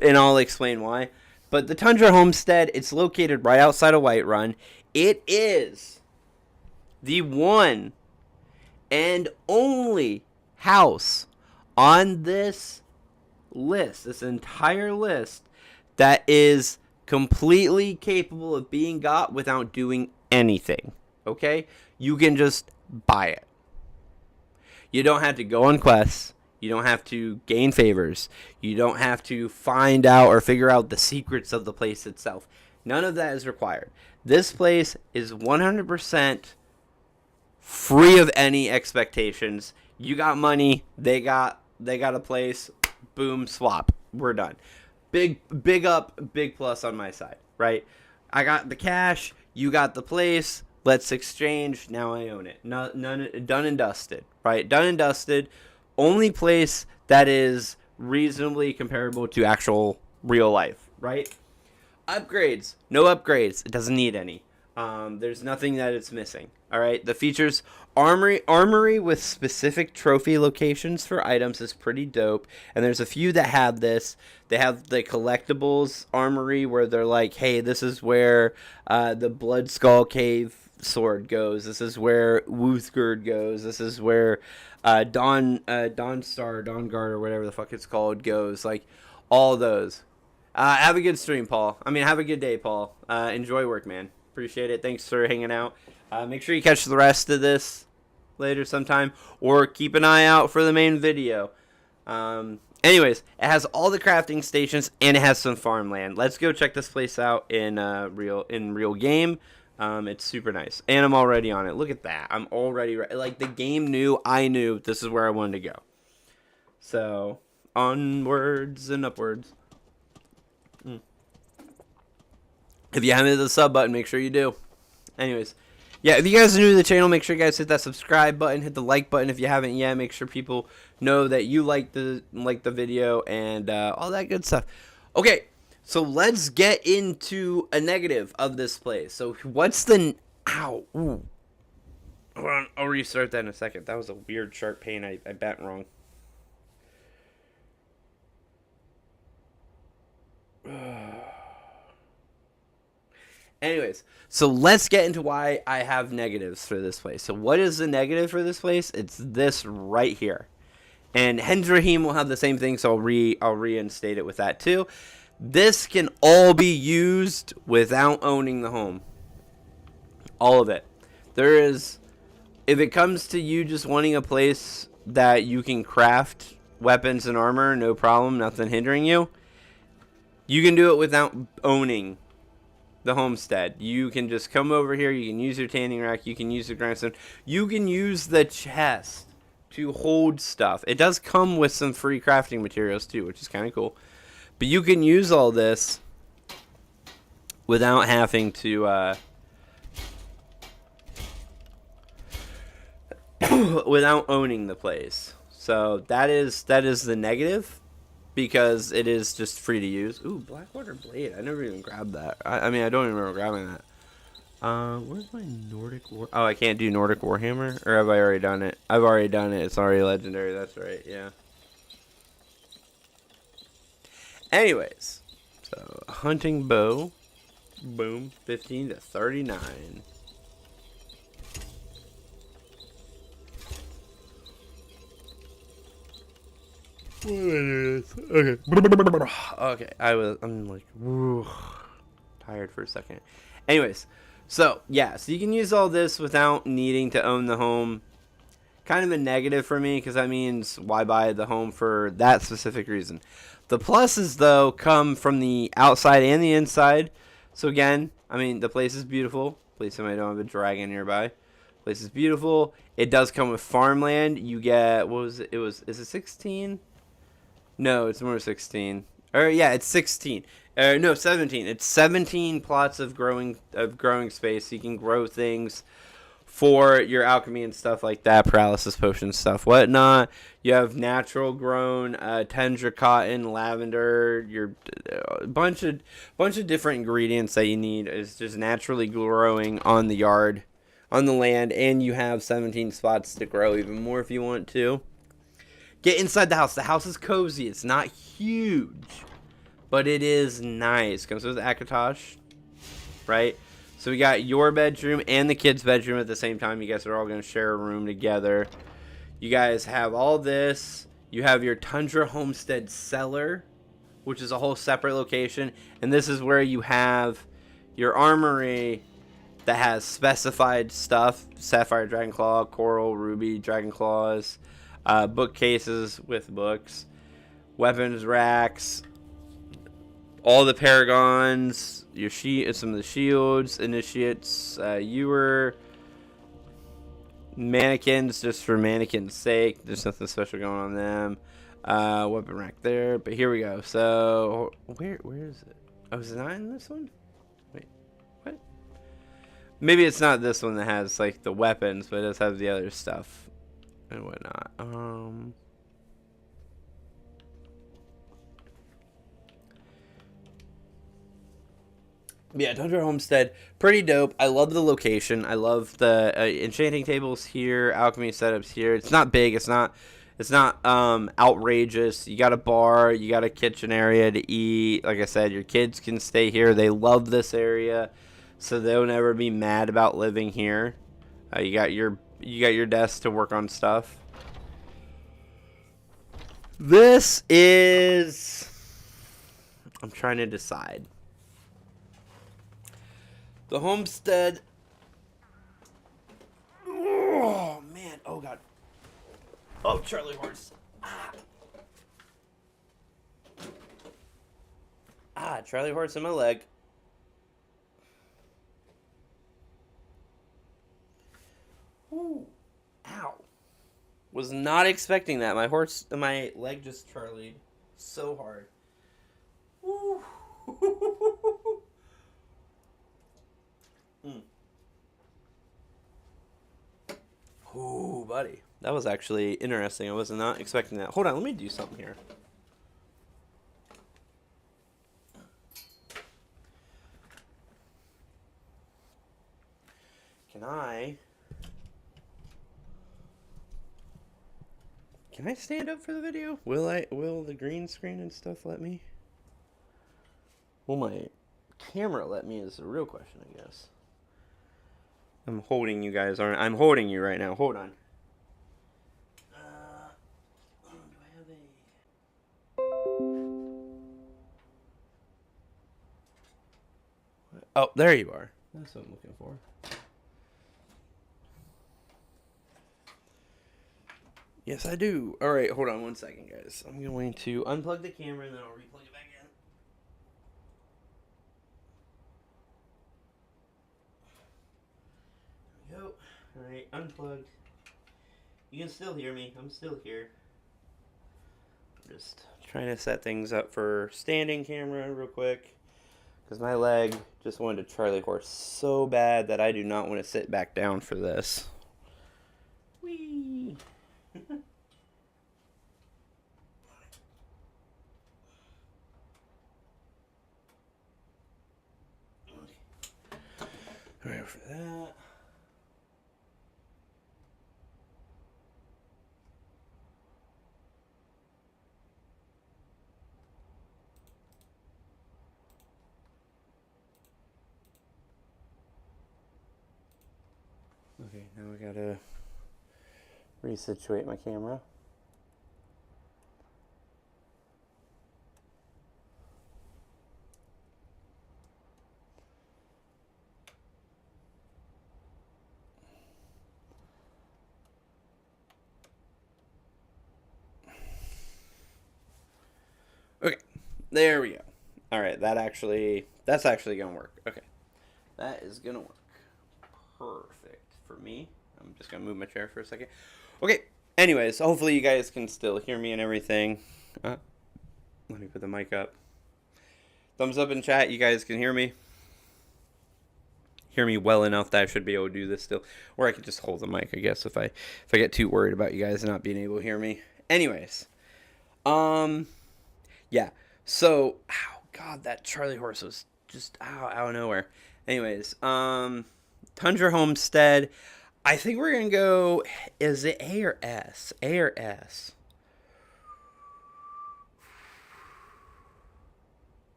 I'll explain why. But the Tundra Homestead, it's located right outside of Whiterun. It is the one and only house on this list, this entire list, that is completely capable of being got without doing anything. Okay? You can just buy it. You don't have to go on quests. You don't have to gain favors. You don't have to find out or figure out the secrets of the place itself. None of that is required. This place is 100% free of any expectations. You got money, they got a place, boom, swap. We're done. Big up, big plus on my side, right? I got the cash, you got the place, let's exchange, now I own it. None, done and dusted, right? Done and dusted. Only place that is reasonably comparable to actual real life, right? Upgrades. No upgrades. It doesn't need any. There's nothing that it's missing. All right. The features, armory with specific trophy locations for items is pretty dope. And there's a few that have this. They have the collectibles armory where they're like, hey, this is where the Blood Skull Cave sword goes. This is where Wuthgard goes. This is where Dawnguard or whatever the fuck it's called goes. Like all those. Have a good stream, Paul. Have a good day, Paul. Enjoy work, man. Appreciate it. Thanks for hanging out. Make sure you catch the rest of this later sometime, or keep an eye out for the main video. Anyways, it has all the crafting stations and it has some farmland. Let's go check this place out in real game. It's super nice, and I'm already on it. Look at that. I'm already like the game knew I knew this is where I wanted to go. So onwards and upwards. If you haven't hit the sub button, make sure you do. Anyways, yeah, if you guys are new to the channel, make sure you guys hit that subscribe button, hit the like button if you haven't yet. Make sure people know that you like the video and all that good stuff. Okay, so let's get into a negative of this place. So what's the... Ow. Ooh. Hold on, I'll restart that in a second. That was a weird sharp pain. I bent wrong. Anyways, so let's get into why I have negatives for this place. So what is the negative for this place? It's this right here. And Hendraheim will have the same thing, so I'll reinstate it with that too. This can all be used without owning the home. All of it. There is, if it comes to you just wanting a place that you can craft weapons and armor, no problem, nothing hindering you. You can do it without owning the homestead. You can just come over here, you can use your tanning rack, you can use the grindstone, you can use the chest to hold stuff. It does come with some free crafting materials too, which is kind of cool. But you can use all this without having to without owning the place. So that is the negative, because it is just free to use. Ooh, Blackwater Blade. I never even grabbed that. I don't even remember grabbing that. Where's my Nordic War... Oh, I can't do Nordic Warhammer? Or have I already done it? I've already done it. It's already legendary. That's right, yeah. Anyways. So, hunting bow. Boom. 15 to 39. Okay. Okay. I'm like tired for a second. Anyways, so yeah, so you can use all this without needing to own the home. Kind of a negative for me because that means why buy the home for that specific reason. The pluses though come from the outside and the inside. So again, I mean the place is beautiful. Please somebody don't have a dragon nearby. Place is beautiful. It does come with farmland. You get what was it? Is it 16? No, it's more 16. Or yeah, it's 16. No, 17. It's 17 plots of growing space. So you can grow things for your alchemy and stuff like that, paralysis potion stuff, whatnot. You have natural grown tundra cotton, lavender, your bunch of different ingredients that you need is just naturally growing on the yard, on the land, and you have 17 spots to grow even more if you want to. Get inside the house. The house is cozy. It's not huge, but it is nice. Comes with Akatosh, right? So we got your bedroom and the kids' bedroom at the same time. You guys are all going to share a room together. You guys have all this. You have your Tundra Homestead cellar, which is a whole separate location. And this is where you have your armory that has specified stuff. Sapphire, Dragonclaw, Coral, Ruby, Dragonclaws. Bookcases with books. Weapons racks. All the paragons, some of the shields, initiates, mannequins just for mannequin's sake. There's nothing special going on them. Weapon rack there, but here we go. So where is it? Oh, is it not in this one? Wait, what? Maybe it's not this one that has like the weapons, but it does have the other stuff and whatnot. Yeah, Tundra Homestead, pretty dope. I love the location. I love the enchanting tables here, alchemy setups here. It's not big. It's not outrageous. You got a bar. You got a kitchen area to eat. Like I said, your kids can stay here. They love this area, so they'll never be mad about living here. You got your desk to work on stuff. This is. I'm trying to decide. The homestead. Oh, man. Oh, God. Oh, Charlie horse. Charlie horse in my leg. Ooh. Ow. Was not expecting that. My leg just Charlied so hard. Ooh. Ooh, buddy. That was actually interesting. I was not expecting that. Hold on, let me do something here. Can I stand up for the video? Will the green screen and stuff let me? Will my camera let me is the real question, I guess. I'm holding you guys, aren't I? I'm holding you right now. Hold on. Do I have a... Oh, there you are. That's what I'm looking for. Yes, I do. All right, hold on one second, guys. I'm going to unplug the camera and then I'll replug it back in. There we go. All right, unplugged. You can still hear me. I'm still here. I'm just trying to set things up for standing camera real quick because my leg just wanted to Charlie horse so bad that I do not want to sit back down for this. Whee! Right for that. Okay, now we gotta resituate my camera. There we go. All right, that's actually gonna work. Okay, that is gonna work. Perfect for me. I'm just gonna move my chair for a second. Okay. Anyways, hopefully you guys can still hear me and everything. Let me put the mic up. Thumbs up in chat. You guys can hear me. Hear me well enough that I should be able to do this still, or I could just hold the mic, I guess, if I get too worried about you guys not being able to hear me. Anyways, yeah. So, oh god, that Charlie horse was just out of nowhere. Anyways, Tundra Homestead. I think we're gonna go. Is it A or S? A or S?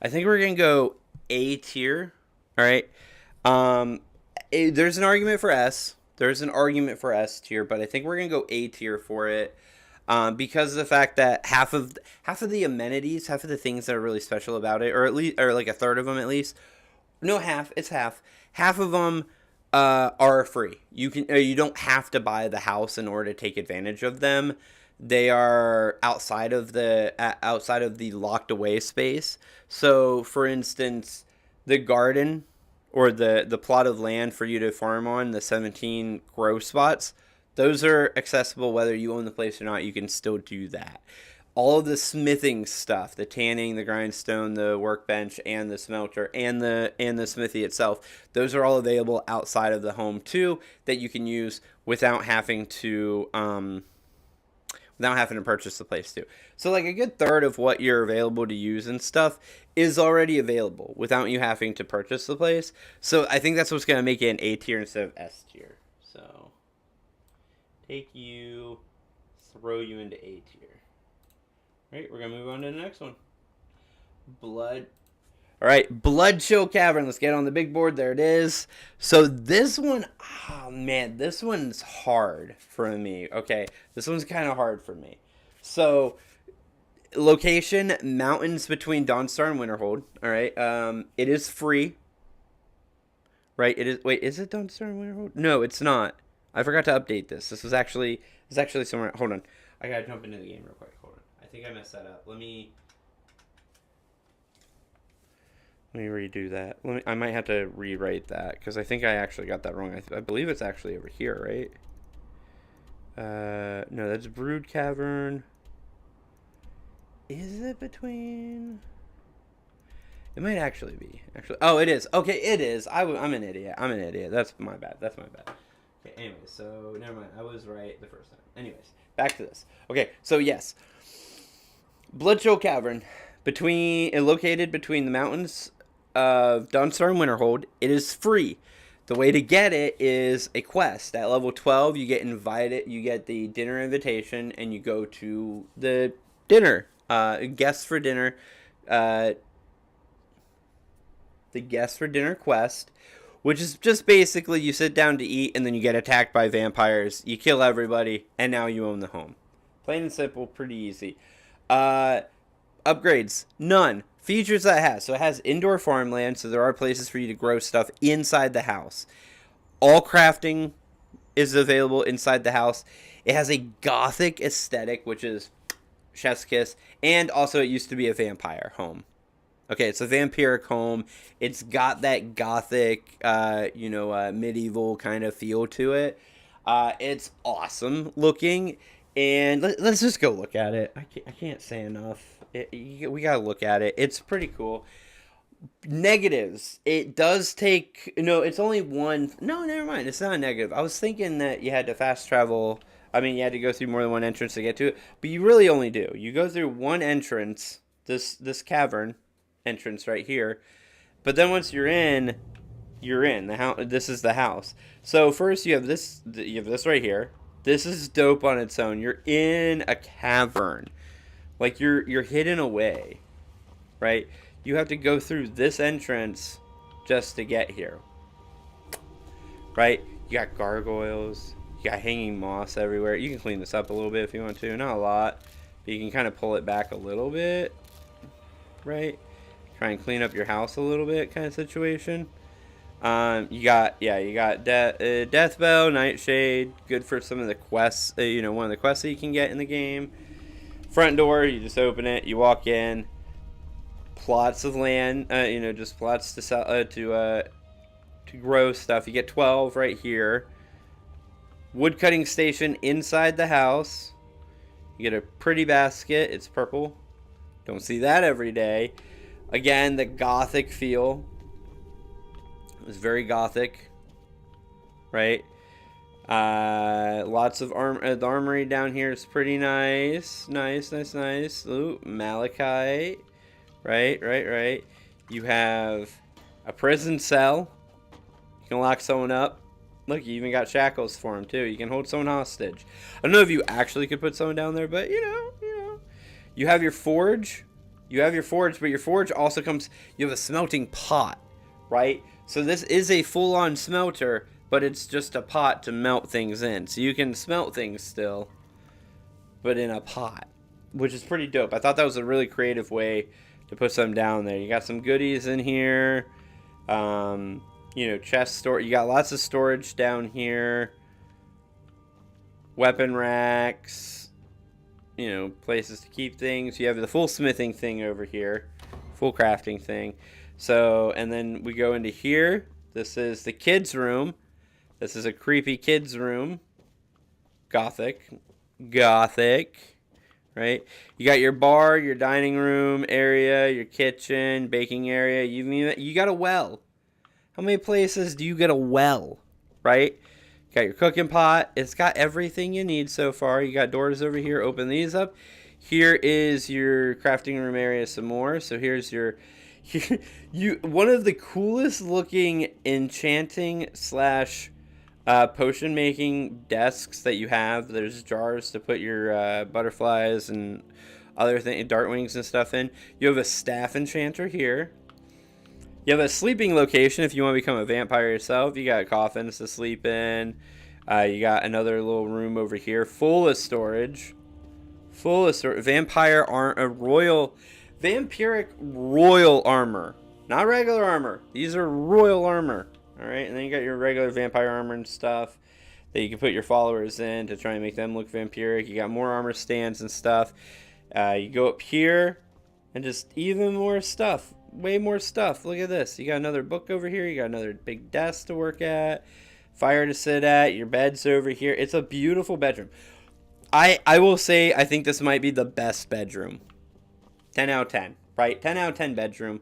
I think we're gonna go A tier. All right. There's an argument for S. There's an argument for S tier, but I think we're gonna go A tier for it. Because of the fact that half of the amenities, half of the things that are really special about it, or like a third of them at least. No, half. It's half. Half of them are free. You don't have to buy the house in order to take advantage of them. They are outside of the locked away space. So, for instance, the garden or the plot of land for you to farm on, the 17 grow spots, those are accessible whether you own the place or not. You can still do that. All of the smithing stuff, the tanning, the grindstone, the workbench, and the smelter, and the smithy itself, those are all available outside of the home too, that you can use without having to purchase the place too. So like a good third of what you're available to use and stuff is already available without you having to purchase the place. So I think that's what's going to make it an A tier instead of S tier. So take you, throw you into A tier. Alright, we're going to move on to the next one. Blood. Alright, Blood Chill Cavern. Let's get on the big board. There it is. So this one, oh man, this one's hard for me. Okay, this one's kind of hard for me. So, location, mountains between Dawnstar and Winterhold. Alright, it is free. Right, it is, wait, is it Dawnstar and Winterhold? No, it's not. I forgot to update this. This is actually somewhere, hold on. I gotta jump into the game real quick. I think I messed that up. Let me redo that. I might have to rewrite that because I think I actually got that wrong. I believe it's actually over here, right? No, that's Brood Cavern. Is it between? It might actually be. Oh, it is. Okay, it is. I'm an idiot. That's my bad. Okay. Anyway, so never mind. I was right the first time. Anyways, back to this. Okay, so yes. Bloodchill Cavern, located between the mountains of Dawnstar and Winterhold. It is free. The way to get it is a quest. At level 12, you get invited. You get the dinner invitation, and you go to the dinner. Guests for dinner. The guests for dinner quest, which is just basically you sit down to eat, and then you get attacked by vampires. You kill everybody, and now you own the home. Plain and simple, pretty easy. Upgrades, none. Features that it has. So it has indoor farmland, so there are places for you to grow stuff inside the house. All crafting is available inside the house. It has a gothic aesthetic, which is chef's kiss, and also it used to be a vampire home. Okay, it's a vampiric home. It's got that gothic, medieval kind of feel to it. It's awesome looking. And let's just go look at it. I can't say enough. We gotta look at it. It's pretty cool. Negatives. It does take... No, it's only one... No, never mind. It's not a negative. I was thinking that you had to fast travel. I mean, you had to go through more than one entrance to get to it. But you really only do. You go through one entrance. This cavern entrance right here. But then once you're in... The house. This is the house. So first you have this right here. This is dope on its own. You're in a cavern. Like, you're hidden away. Right? You have to go through this entrance just to get here. Right? You got gargoyles. You got hanging moss everywhere. You can clean this up a little bit if you want to. Not a lot. But you can kind of pull it back a little bit. Right? Try and clean up your house a little bit kind of situation. You got Death Bell, Nightshade, good for some of the quests, one of the quests that you can get in the game. Front door, you just open it, you walk in. plots of land, you know, just plots to sell, to grow stuff. You get 12 right here. Wood cutting station inside the house. You get a pretty basket. It's purple. Don't see that every day. Again, the gothic feel. It's very gothic, right? Lots of the armory down here is pretty nice. Nice. Ooh, malachite. Right. You have a prison cell. You can lock someone up. Look, you even got shackles for them too. You can hold someone hostage. I don't know if you actually could put someone down there, but you know. You have your forge. But your forge also comes. You have a smelting pot, right? So this is a full-on smelter, but it's just a pot to melt things in. So you can smelt things still, but in a pot, which is pretty dope. I thought that was a really creative way to put some down there. You got some goodies in here. You know, chest store. You got lots of storage down here. Weapon racks. You know, places to keep things. You have the full smithing thing over here. Full crafting thing. So, and then we go into here. This is the kids' room. This is a creepy kids' room. Gothic. Right? You got your bar, your dining room area, your kitchen, baking area. You got a well. How many places do you get a well? Right? You got your cooking pot. It's got everything you need so far. You got doors over here. Open these up. Here is your crafting room area some more. So here's your... one of the coolest looking enchanting / potion making desks that you have. There's jars to put your butterflies and other things, dart wings and stuff in. You have a staff enchanter here. You have a sleeping location if you want to become a vampire yourself. You got coffins to sleep in. You got another little room over here full of storage. Vampiric royal armor. Not regular armor. These are royal armor. Alright, and then you got your regular vampire armor and stuff that you can put your followers in to try and make them look vampiric. You got more armor stands and stuff. You go up here and just even more stuff. Way more stuff. Look at this. You got another book over here. You got another big desk to work at. Fire to sit at. Your bed's over here. It's a beautiful bedroom. I will say I think this might be the best bedroom. 10 out of 10. Right? 10 out of 10 bedroom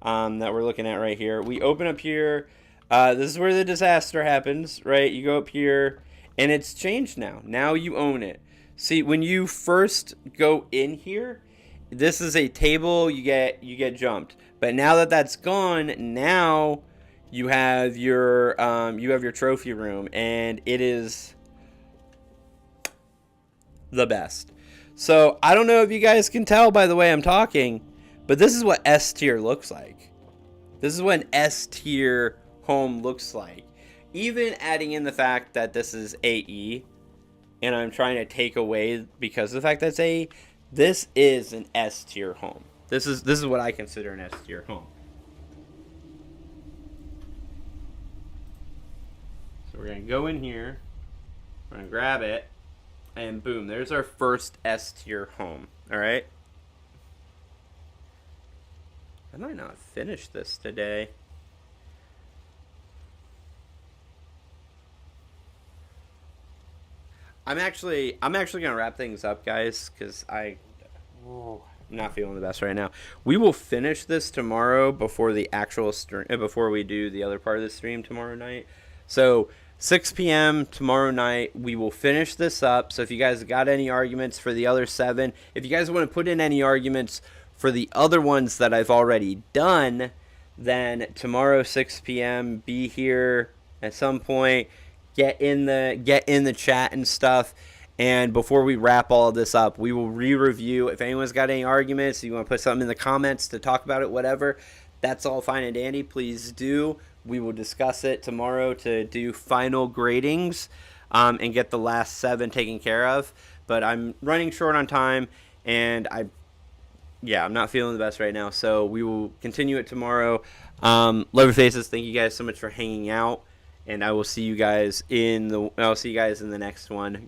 that we're looking at right here. We open up here. This is where the disaster happens. Right? You go up here. And it's changed now. Now you own it. See, when you first go in here, this is a table. You get jumped. But now that that's gone, now you have your trophy room, and it is the best. So I don't know if you guys can tell by the way I'm talking, but this is what S tier looks like. This is what an S tier home looks like. Even adding in the fact that this is AE, and I'm trying to take away because of the fact that it's AE, this is an S tier home. This is what I consider an S tier home. So we're going to go in here. We're going to grab it. And boom, there's our first S tier home. Alright? I might not finish this today. I'm actually gonna wrap things up, guys, because I'm not feeling the best right now. We will finish this tomorrow before the actual stream, before we do the other part of the stream tomorrow night. So 6 p.m. tomorrow night, we will finish this up. So if you guys got any arguments for the other 7, if you guys want to put in any arguments for the other ones that I've already done, then tomorrow 6 p.m. be here at some point. Get in the chat and stuff. And before we wrap all of this up, we will re-review. If anyone's got any arguments, you want to put something in the comments to talk about it, whatever, that's all fine and dandy. Please do. We will discuss it tomorrow to do final gradings and get the last 7 taken care of. But I'm running short on time, and I'm not feeling the best right now. So we will continue it tomorrow. Love your faces. Thank you guys so much for hanging out. And I will see you guys in the next one.